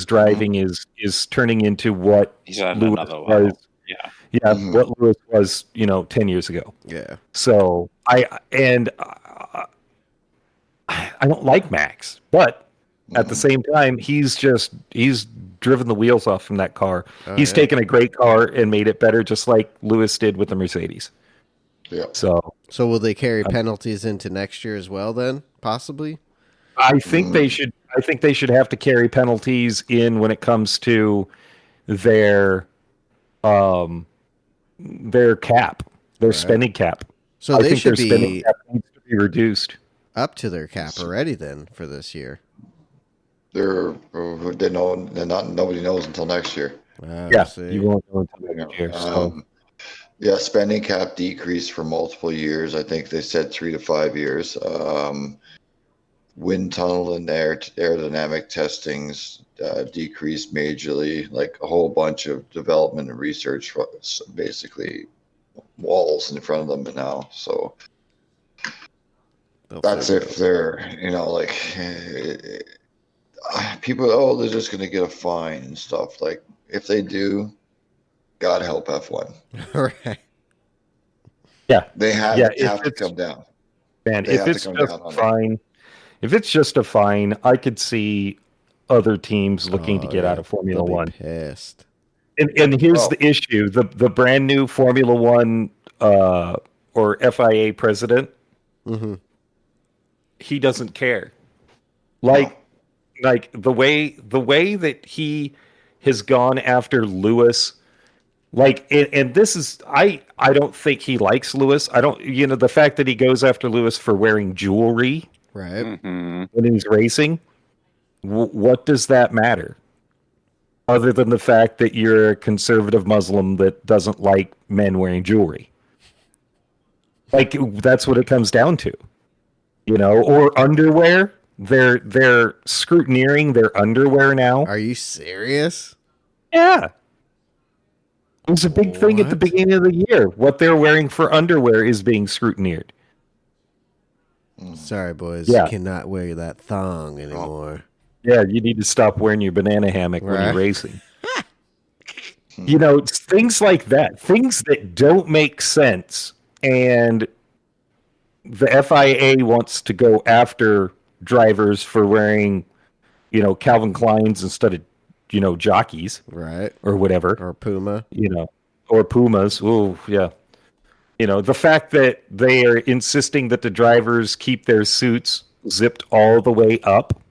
driving is turning into what Lewis was. Yeah, what Lewis was, you know, 10 years ago. Yeah. So I don't like Max, but at the same time, he's driven the wheels off from that car. He's taken a great car and made it better, just like Lewis did with the Mercedes. Yeah. So will they carry penalties into next year as well? Then possibly. I think they should. I think they should have to carry penalties in when it comes to their cap, their spending cap. So they should their spending cap needs to be reduced up to their cap already then for this year. Nobody knows until next year. You won't know until next year. Yeah, spending cap decreased for multiple years. I think they said 3 to 5 years. Wind tunnel and aerodynamic testings decreased majorly, like a whole bunch of development and research, basically walls in front of them now. So that's if they're, you know, like people, they're just going to get a fine and stuff. Like if they do, God help F1. Right. Yeah. They have to come down. Man, if it's just a fine, I could see other teams looking to get out of Formula One. Pissed. And here's the issue: the brand new Formula One or FIA president, he doesn't care. Like the way that he has gone after Lewis. Like, and this is, I don't think he likes Lewis. I don't, you know, the fact that he goes after Lewis for wearing jewelry, right, when he's racing, what does that matter? Other than the fact that you're a conservative Muslim that doesn't like men wearing jewelry. Like, that's what it comes down to, you know, or underwear. They're scrutineering their underwear now. Are you serious? Yeah. It was a big thing at the beginning of the year. What they're wearing for underwear is being scrutinized. Sorry, boys. You cannot wear that thong anymore. Yeah, you need to stop wearing your banana hammock when you're racing. You know, it's things like that. Things that don't make sense. And the FIA wants to go after drivers for wearing, you know, Calvin Klein's instead of jockeys, right, or whatever, or Puma, or Pumas. Oh, yeah. The fact that they are insisting that the drivers keep their suits zipped all the way up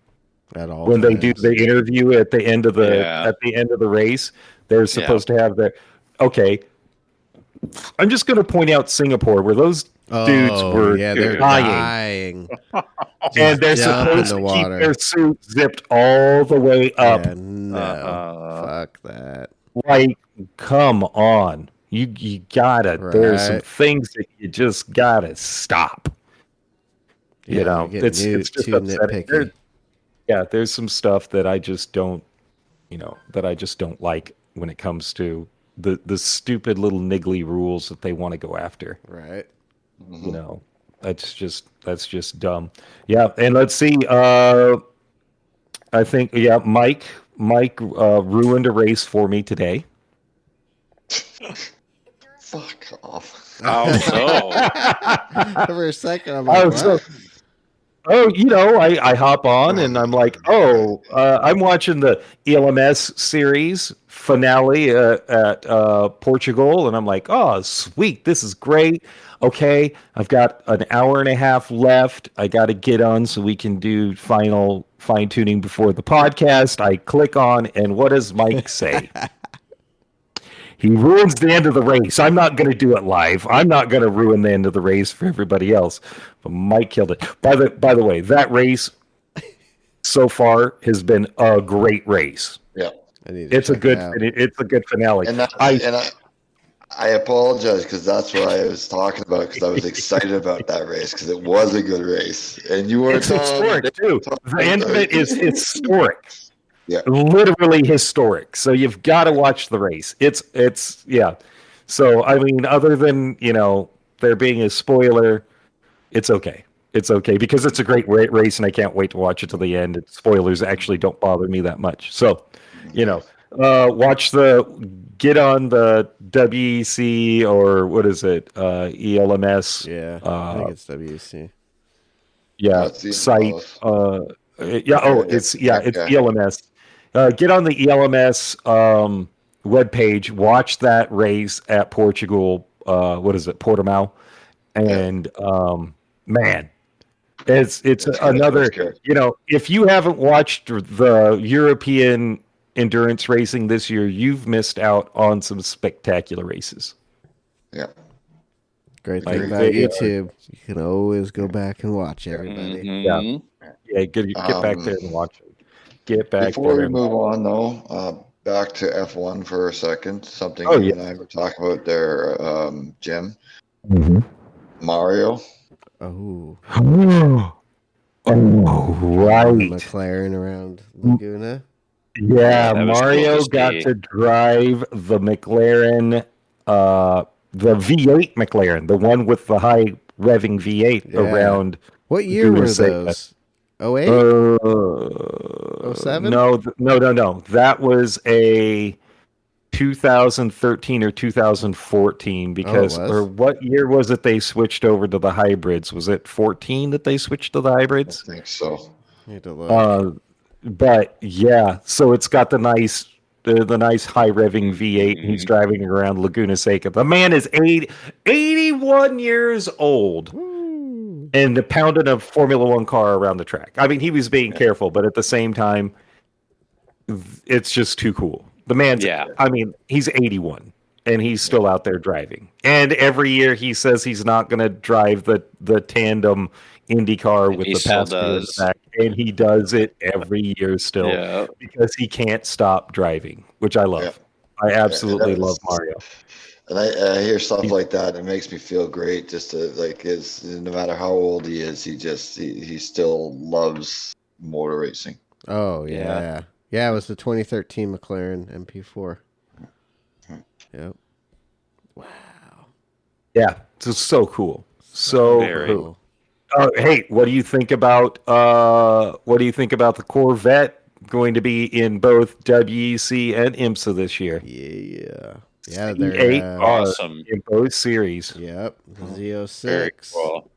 at all when times. they do the interview at the end of the race, they're supposed to have their. Okay, I'm just going to point out Singapore, where those dudes were they're dying. And they're supposed to keep their suit zipped all the way up. Yeah, no, fuck that. Like, come on. You gotta. Right. There's some things that you just gotta stop. It's just upsetting. There's some stuff that I just don't, like when it comes to the stupid little niggly rules that they want to go after. Right. Mm-hmm. That's just dumb. Yeah, and let's see. I think Mike ruined a race for me today. Fuck off. Oh, so. For a second, I'm like, what? I hop on and I'm like, I'm watching the ELMS series finale at Portugal, and I'm like, oh, sweet, this is great. Okay, I've got an hour and a half left. I got to get on so we can do final fine-tuning before the podcast. I click on, and what does Mike say? He ruins the end of the race. I'm not going to do it live. I'm not going to ruin the end of the race for everybody else. But Mike killed it. By the way, that race so far has been a great race. Yeah, it's a good finale. And I apologize because that's what I was talking about, because I was excited about that race because it was a good race, and you were. It's historic too. The end of it is historic. Yeah, literally historic. So you've got to watch the race. It's yeah. So I mean, other than there being a spoiler, it's okay. It's okay because it's a great race, and I can't wait to watch it to the end. Spoilers actually don't bother me that much. So, get on the WEC or what is it? ELMS. Yeah, I think it's WEC. Yeah, site. It's ELMS. Get on the ELMS webpage, watch that race at Portugal. What is it, Portimao? And man, it's another. If you haven't watched the European endurance racing this year, you've missed out on some spectacular races. Yeah. Great thing about YouTube, you can always go back and watch everybody. Mm-hmm. Yeah, get back there and watch it. Get back before there. We move on, though, back to F1 for a second. Something you and I were talking about there, Jim. Mm-hmm. Mario. Oh, right. McLaren around Laguna. Yeah, Mario got to drive the McLaren, the V8 McLaren, the one with the high revving V8 around. What year were those? 08? 07? No. That was a 2013 or 2014 because, or what year was it they switched over to the hybrids? Was it 14 that they switched to the hybrids? I think so. Need to look. But yeah, so it's got the nice high revving V8, and he's driving around Laguna Seca. The man is 81 years old. And pounding a Formula One car around the track. I mean, he was being careful, but at the same time, it's just too cool. The man's, I mean, he's 81, and he's still out there driving. And every year he says he's not going to drive the tandem Indy car with the passenger in the back. And he does it every year still because he can't stop driving, which I love. Yeah. I absolutely love Mario. And I hear stuff like that. It makes me feel great. Just to no matter how old he is, he still loves motor racing. Oh yeah. It was the 2013 McLaren MP4. Yep. Wow. Yeah, it's so cool. So cool. Hey, what do you think about the Corvette going to be in both WEC and IMSA this year? Yeah, they're awesome in both series. Yep, Z06. Very cool.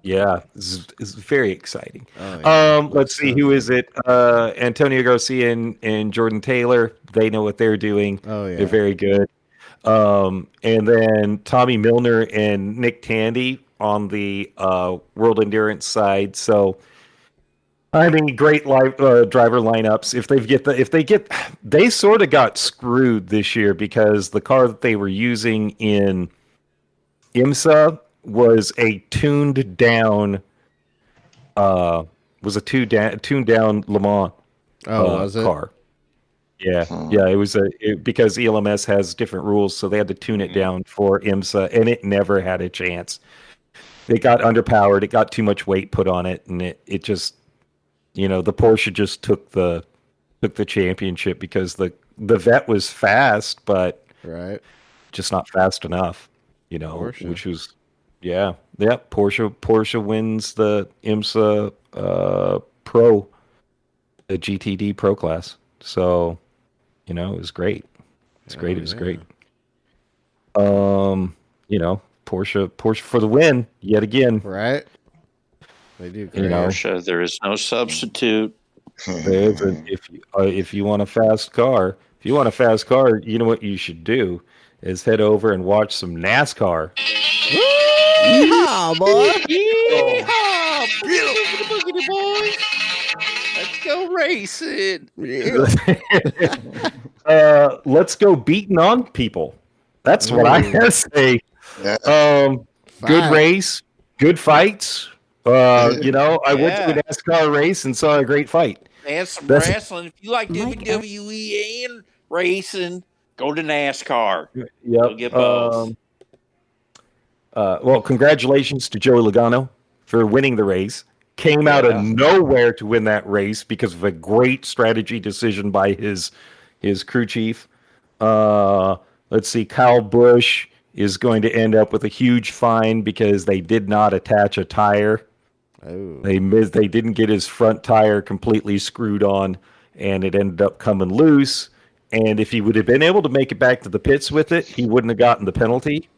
Yeah, it's very exciting. Oh, yeah. Let's see, who is it? Antonio Garcia and Jordan Taylor. They know what they're doing. Oh, yeah. They're very good. And then Tommy Milner and Nick Tandy on the World Endurance side. So, I mean, great driver lineups. They sort of got screwed this year because the car that they were using in IMSA was a tuned down Le Mans was it? car. Yeah, it was because ELMS has different rules, so they had to tune it down for IMSA, and it never had a chance. It got underpowered. It got too much weight put on it, and it just, the Porsche just took the championship because the Vet was fast, but just not fast enough. Porsche. Which was, Porsche wins the IMSA Pro, the GTD Pro class. So, it was great. It's great. It was great. Porsche for the win yet again. Right. They do. Porsche, there is no substitute. If you want a fast car, you know what you should do is head over and watch some NASCAR. Yeehaw, boy! Yeehaw! Boogity boys! Let's go racing! Let's go beating on people. That's what I have to say. Good race, good fights. I went to a NASCAR race and saw a great fight. And some wrestling. If you like WWE and racing, go to NASCAR. Yep. You'll get both. Well, congratulations to Joey Logano for winning the race. Came out of nowhere to win that race because of a great strategy decision by his crew chief. Let's see, Kyle Busch is going to end up with a huge fine because they did not attach a tire. Oh. They didn't get his front tire completely screwed on, and it ended up coming loose. And if he would have been able to make it back to the pits with it, he wouldn't have gotten the penalty.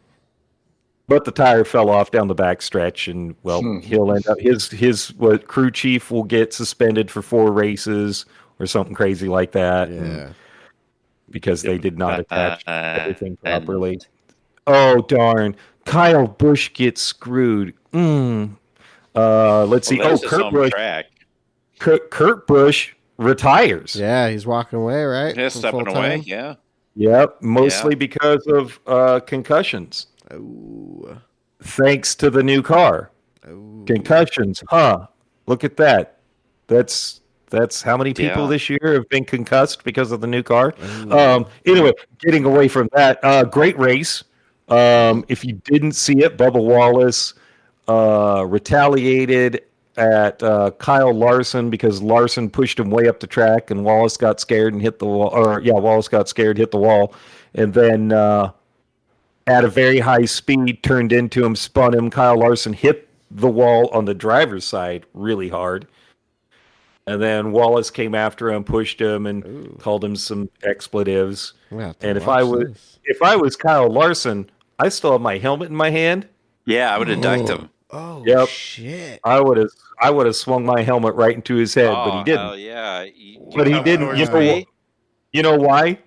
But the tire fell off down the back stretch, and he'll end up his crew chief will get suspended for 4 races or something crazy like that. Yeah, because they did not attach everything properly. Oh darn! Kyle Busch gets screwed. Let's see. Kurt Busch retires. Yeah, he's walking away, right? Yeah, stepping away. Yeah. Yep, mostly because of concussions. Oh. Thanks to the new car. Oh. Concussions, huh? Look at that. That's how many people this year have been concussed because of the new car. Anyway, getting away from that, great race. If you didn't see it, Bubba Wallace retaliated at Kyle Larson because Larson pushed him way up the track, and Wallace got scared and hit the wall. Wallace got scared, hit the wall, and then at a very high speed turned into him, spun him. Kyle Larson hit the wall on the driver's side really hard. And then Wallace came after him, pushed him, and called him some expletives. And if I was Kyle Larson, I still have my helmet in my hand. Yeah, I would have ducked him. Oh, yep. Shit! I would have swung my helmet right into his head, but he didn't. Hell yeah! But he didn't. You know why?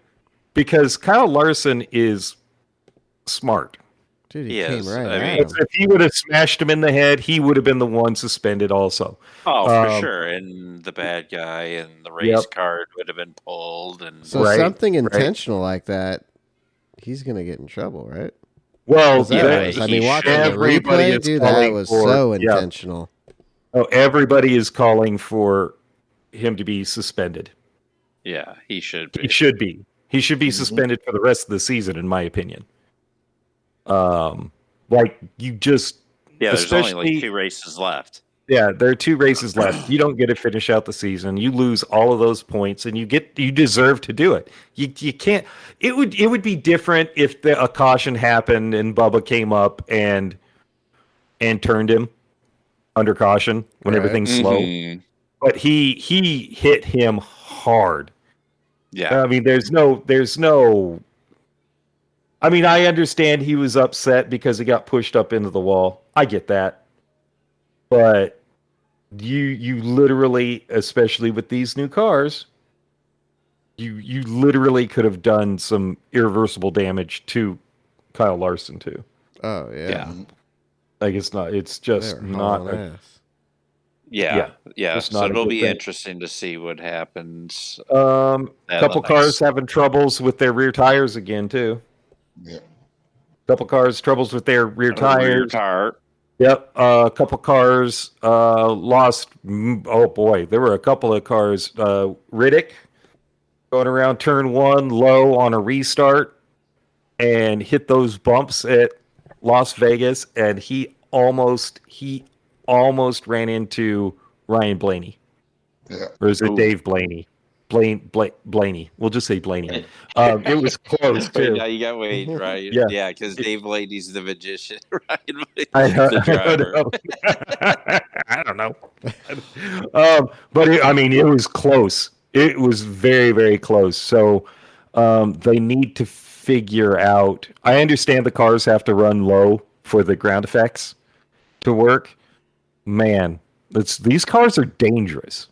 Because Kyle Larson is smart. Dude, he came right. If he would have smashed him in the head, he would have been the one suspended also. Oh, for sure. And the bad guy and the race card would have been pulled. And something intentional like that, he's going to get in trouble, right? Well, watching the replay, dude, that was so intentional. Oh, everybody is calling for him to be suspended. Yeah, he should be. He should be suspended for the rest of the season, in my opinion. There's only like 2 races left. Yeah, there are 2 races left. You don't get to finish out the season. You lose all of those points, and you deserve to do it. You can't. It would be different if a caution happened and Bubba came up and turned him under caution when everything's slow. But he hit him hard. Yeah, I mean, there's no. I mean, I understand he was upset because he got pushed up into the wall. I get that. But you literally, especially with these new cars, you literally could have done some irreversible damage to Kyle Larson too. Oh yeah. Like it's just not ass. Yeah. So it'll be thing. interesting to see what happens. A couple cars having troubles with their rear tires again too. Yeah. Couple cars troubles with their rear tires. Yep. A couple cars lost. Oh boy, there were a couple of cars. Riddick going around turn 1 low on a restart and hit those bumps at Las Vegas, and he almost ran into Ryan Blaney. Yeah. Or is it Dave Blaney? Blaney. We'll just say Blaney. It was close too. Now you got Wade, right? Yeah, because Dave Blaney's the magician, right? The driver. I don't know. But it was close. It was very, very close. So they need to figure out. I understand the cars have to run low for the ground effects to work. Man, these cars are dangerous.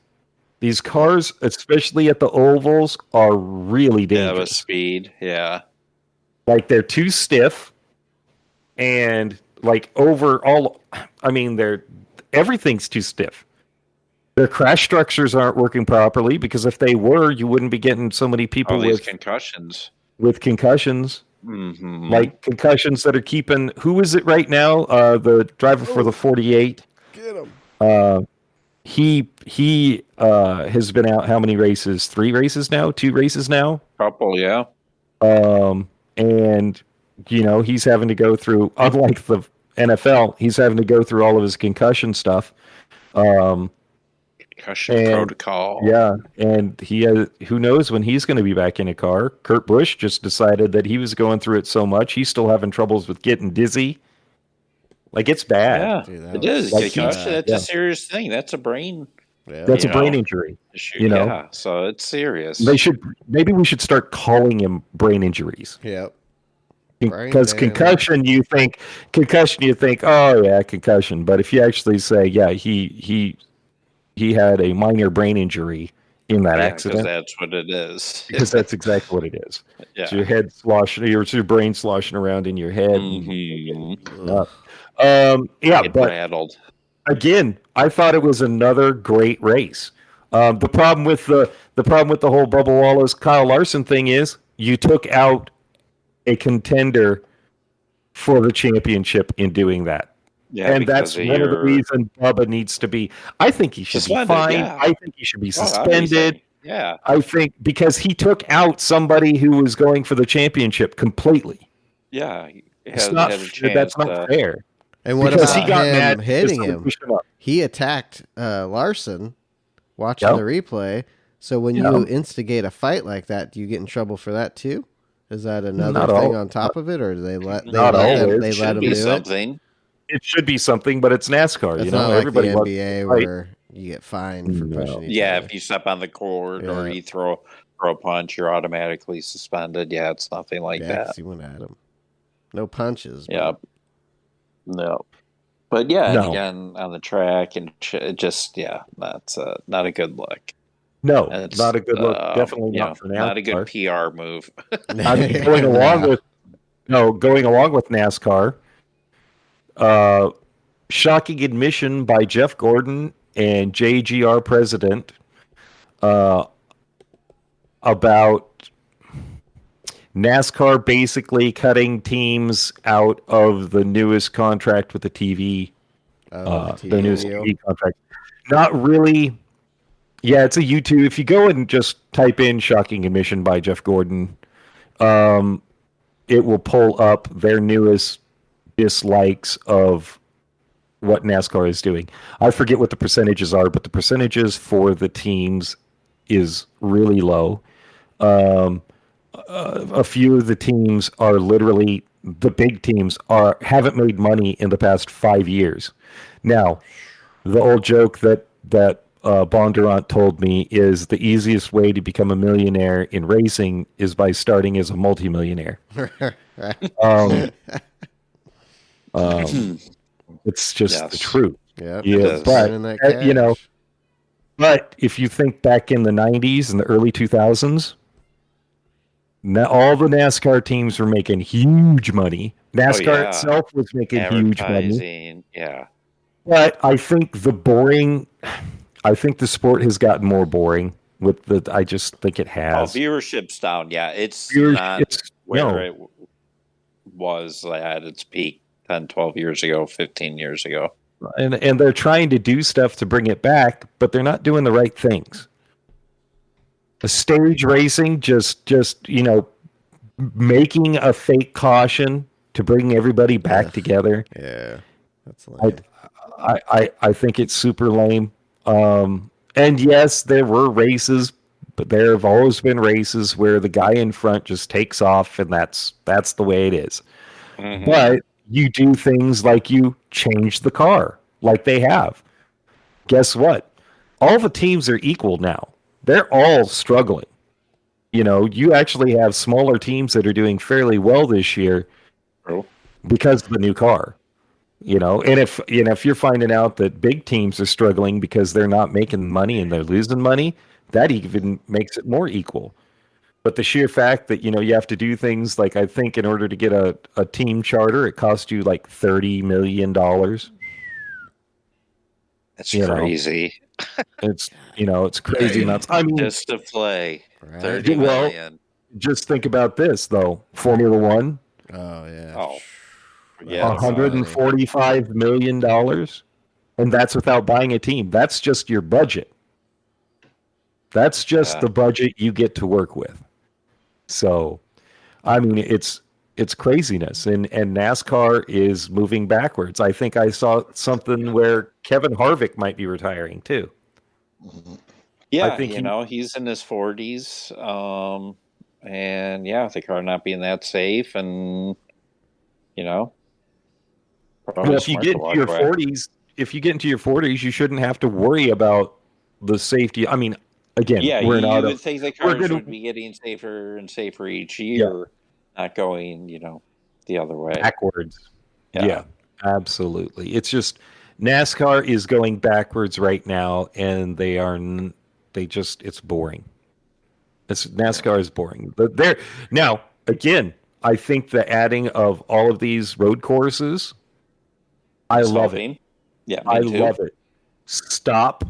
These cars, especially at the ovals, are really dangerous. Yeah, with speed, yeah. Like they're too stiff, and like overall, everything's too stiff. Their crash structures aren't working properly because if they were, you wouldn't be getting so many people with concussions. With concussions, like concussions that are keeping. Who is it right now? The driver for the 48. Get him. He has been out how many races? 3 races now? 2 races now? Couple, yeah. And he's having to go through, unlike the NFL, he's having to go through all of his concussion stuff. Concussion protocol. Yeah, and who knows when he's going to be back in a car. Kurt Busch just decided that he was going through it so much, he's still having troubles with getting dizzy. Like, it's bad. Yeah, dude, it is. Concussion, that's a serious thing. That's a brain. Yeah. That's a brain injury. Issue. Yeah, so it's serious. Maybe we should start calling him brain injuries. Yep. Because concussion, you think, oh yeah, concussion. But if you actually say, yeah, he had a minor brain injury in that accident. Because that's what it is. Because that's exactly what it is. Yeah. So your head sloshing, your brain sloshing around in your head. But rattled. Again, I thought it was another great race. The problem with the whole Bubba Wallace Kyle Larson thing is you took out a contender for the championship in doing that. Yeah, and that's one of the reasons Bubba needs to be. I think he should be fined. Yeah. I think he should be suspended. Yeah. I think because he took out somebody who was going for the championship completely. Yeah. That's not fair. And what because about he got mad hitting him? He attacked Larson watching the replay. So when you instigate a fight like that, do you get in trouble for that too? Is that another thing on top of it, or do they let him do something? It should be something, but it's NASCAR. That's not everybody like the NBA where you get fined for pushing each other. If you step on the court or you throw a punch, you're automatically suspended. Yeah, it's nothing like that. He went at him. No punches. Yeah. No. But again, on the track and just that's not a good look. No, not a good look. Definitely not for NASCAR. Not a good PR move. Going along with NASCAR. Shocking admission by Jeff Gordon and JGR president about NASCAR basically cutting teams out of the newest contract with the TV. The newest TV contract. Not really. Yeah, it's a YouTube. If you go and just type in "shocking admission" by Jeff Gordon, it will pull up their newest dislikes of what NASCAR is doing. I forget what the percentages are, but the percentages for the teams is really low. A few of the teams are literally the big teams haven't made money in the past 5 years. Now, the old joke that Bondurant told me is the easiest way to become a millionaire in racing is by starting as a multimillionaire. It's just the truth. Yeah, but but if you think back in the 90s and the early 2000s, all the NASCAR teams were making huge money. NASCAR itself was making huge money. Yeah. But I think the sport has gotten more boring I just think it has. Viewership's down. Yeah, it's not where it was at its peak 10, 12 years ago, 15 years ago. And they're trying to do stuff to bring it back, but they're not doing the right things. The stage racing, just making a fake caution to bring everybody back together. Yeah, that's lame. I think it's super lame. And yes, there were races, but there have always been races where the guy in front just takes off, and that's the way it is. Mm-hmm. But you do things like you change the car, like they have. Guess what? All the teams are equal now. They're all struggling. You actually have smaller teams that are doing fairly well this year because of the new car. And if you're finding out that big teams are struggling because they're not making money and they're losing money, that even makes it more equal. But the sheer fact that, you have to do things like, I think in order to get a team charter, it costs you like $30 million. That's crazy. It's crazy nuts. I mean, just to play $30 million. Just think about this, though. Formula One. Oh, yeah. Oh. Yeah, $145 million. And that's without buying a team. That's just your budget. That's just the budget you get to work with. So, I mean, it's craziness, and NASCAR is moving backwards. I think I saw something where Kevin Harvick might be retiring too. Yeah, I think he's in his 40s, and the car not being that safe, and well, if you get into your 40s, you shouldn't have to worry about the safety. I mean, again, you would think the cars would be getting safer and safer each year, not going, the other way. Backwards. Yeah, absolutely. It's just NASCAR is going backwards right now, and it's boring. NASCAR is boring. But now, again, I think the adding of all of these road courses, I love it. Yeah, I love it. Stop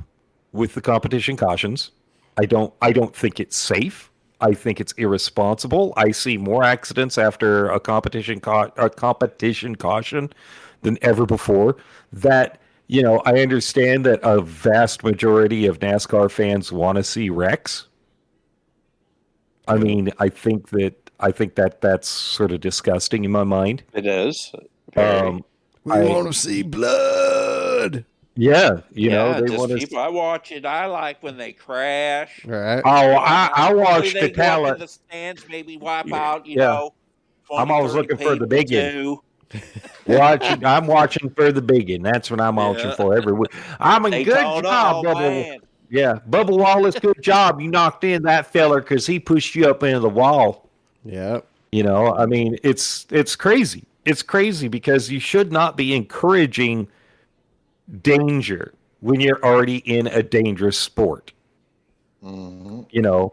with the competition cautions. I don't think it's safe. I think it's irresponsible. I see more accidents after a competition caution than ever before. That, I understand that a vast majority of NASCAR fans want to see wrecks. I mean, I think that that's sort of disgusting in my mind. It is. We want to see blood. Yeah, they want to. I watch it. I like when they crash. Right. Oh, I watch the talent. The stands, maybe wipe out. I'm always looking for the big one. I'm watching for the big one. That's what I'm watching for every week. Good job, Bubba. Man. Yeah, Bubba Wallace, good job. You knocked in that feller because he pushed you up into the wall. Yeah. I mean, it's crazy. It's crazy because you should not be encouraging danger when you're already in a dangerous sport. Mm-hmm.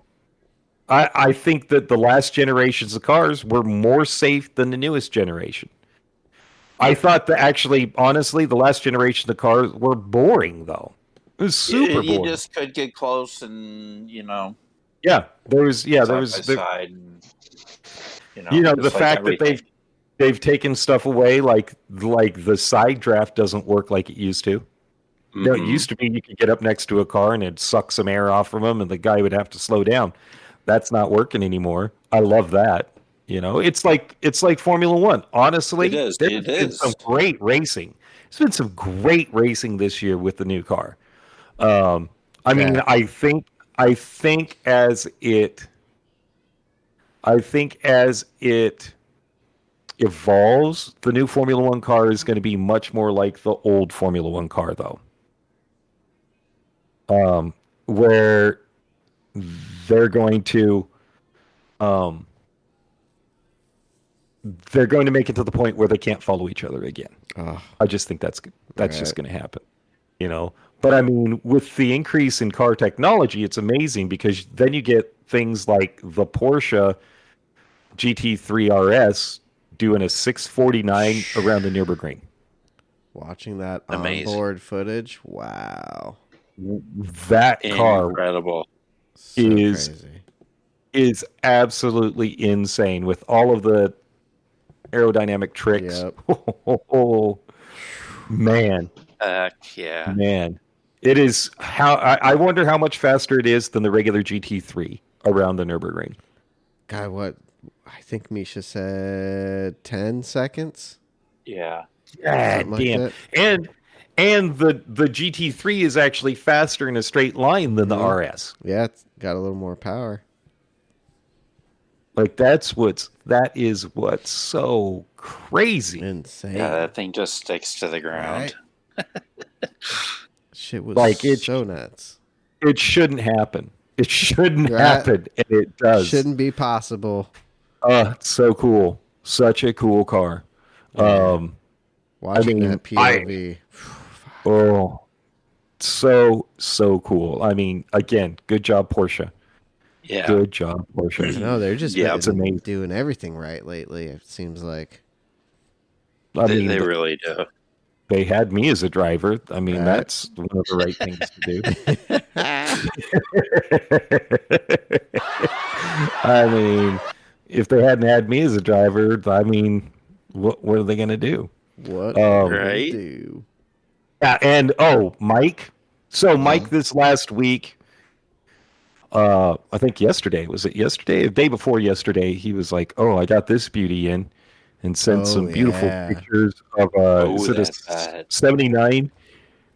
I think that the last generations of cars were more safe than the newest generation. I thought that actually, honestly, the last generation of cars were boring, though. It was super boring. You just could get close and, Yeah, there was. Side and, the fact that they've taken stuff away, like the side draft doesn't work like it used to. Mm-hmm. No, it used to be you could get up next to a car and it'd suck some air off from him, and the guy would have to slow down. That's not working anymore. I love that. It's like Formula One. Honestly, there's been some great racing. There's been some great racing this year with the new car. I mean, I think as it evolves, the new Formula One car is going to be much more like the old Formula One car, though. Where they're going to make it to the point where they can't follow each other again. I just think that's just going to happen. But I mean, with the increase in car technology, it's amazing because then you get things like the Porsche GT3RS doing a 649 around the Nürburgring. Watching that onboard footage, wow. That car incredible. is absolutely insane with all of the aerodynamic tricks. Yep. Oh, man. Yeah. Man. It is I wonder how much faster it is than the regular GT3 around the Nürburgring. God, what? I think Misha said 10 seconds. Yeah. Yeah, damn. Like and the GT3 is actually faster in a straight line than the RS. Yeah, it's got a little more power. Like that is what's so crazy. Insane. Yeah, that thing just sticks to the ground. Right. Shit was so nuts. It shouldn't happen. It shouldn't happen, and it does. Shouldn't be possible. It's so cool. Such a cool car. Yeah. Watching that POV. So cool. I mean, again, good job, Porsche. Yeah. Good job, Porsche. No, they're just it's amazing. Doing everything right lately, it seems like. They really do. They had me as a driver. I mean, that's one of the right things to do. I mean, if they hadn't had me as a driver, I mean, what are they going to do? What right? Do? Yeah, and Mike. So Mike, this last week, I think yesterday, was it yesterday? The day before yesterday, he was like, "Oh, I got this beauty in," and sent some beautiful pictures of a 79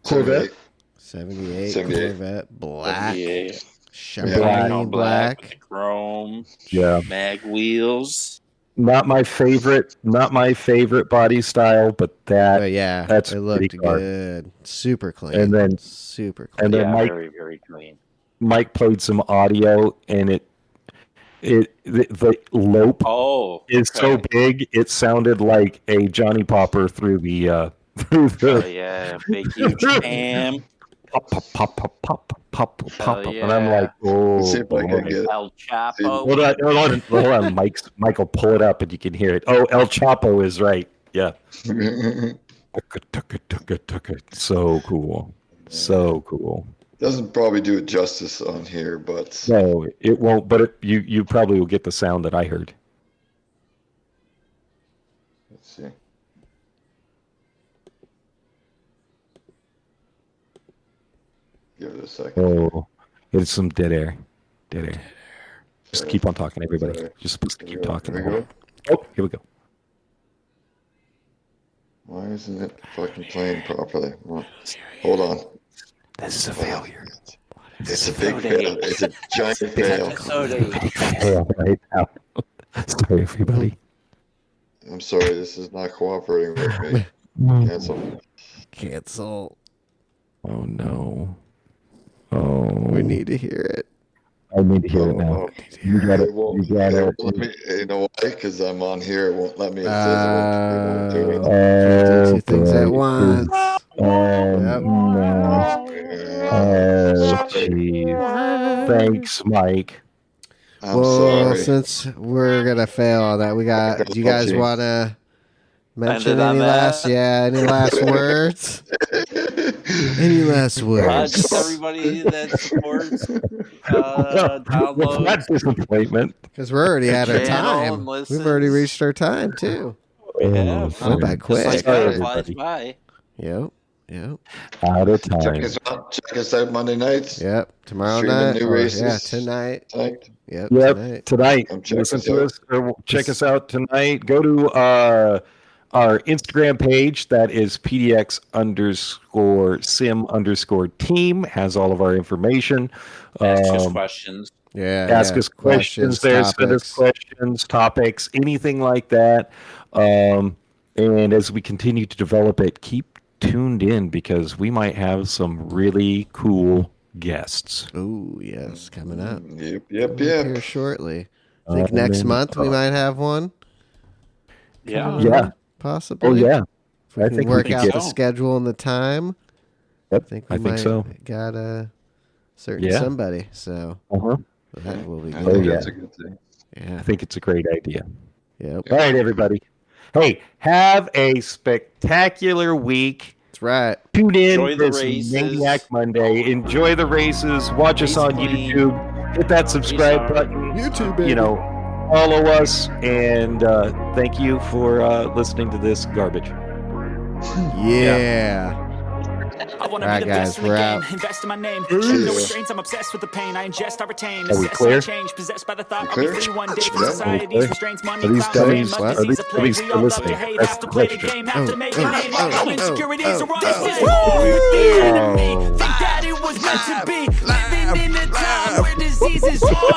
Corvette, 78 Corvette, black, 78. shiny black, chrome, yeah, mag wheels. Not my favorite body style, but that's it looked good, super clean, and then Mike, very, very clean. Mike played some audio, and the lope is so big it sounded like a Johnny Popper through the big huge ham. Pop, and I'm like, see if I can get it. El Chapo. Hold on, Michael, pull it up and you can hear it. Oh, El Chapo is right. Yeah. So cool. So cool. Doesn't probably do it justice on here, but no, it won't. But you probably will get the sound that I heard. Let's see. Give it a second. Oh, it's some dead air. Just keep on talking, everybody. You're supposed to keep talking. Here we go. Oh, here we go. Why isn't it fucking playing properly? Hold on. This is a failure. It's a big fail. It's a giant fail. Right now. Sorry, everybody. I'm sorry. This is not cooperating with me. Cancel. Oh no. Oh. We need to hear it. I need to hear it now. You got it. You got it. You know why? Because I'm on here. It won't let me. It says it won't do it. Two things at once. No. Jeez. Thanks, Mike. I'm sorry. Since we're gonna fail on that, do you guys want to mention any last words? Any last words? Just everybody that supports download. That's disappointment. Because we're already at our time. We've already reached our time too. Yeah, went by quick. Just like flies by. Yep. Out of time. Check us out Monday nights. Yep. Tomorrow Streaming night. new races. Yeah, tonight. Yep. Tonight. Listen to us or check us out tonight. Go to our Instagram page. That is PDX_sim_team. Has all of our information. Ask us questions. Ask us questions there. Topics. Send us questions, topics, anything like that. And as we continue to develop it, keep tuned in because we might have some really cool guests. Oh, yes, coming up. Yep. Here shortly. I think next month we might have one. Yeah. Possibly. Oh, yeah. If we can work out the schedule and the time. I think we might so. Got a certain somebody. So that will be good. That's a good thing. Yeah. I think it's a great idea. Yep. All right, everybody. Hey, have a spectacular week. That's right. Tune in this Maniac Monday. Enjoy the races. Watch us on YouTube. Hit that subscribe button. YouTube, baby. Follow us. And thank you for listening to this garbage. Yeah. I want to be the best in the game. Invest in my name. No restraints. I'm obsessed with the pain. I ingest, I retain. Are we clear? Change. Possessed by the thought I'll be free one day from society's restraints. Money, are these dummies listening? listening? That's the question. Insecurities are all the enemy. Think that it was meant to be. Living in a time where disease is on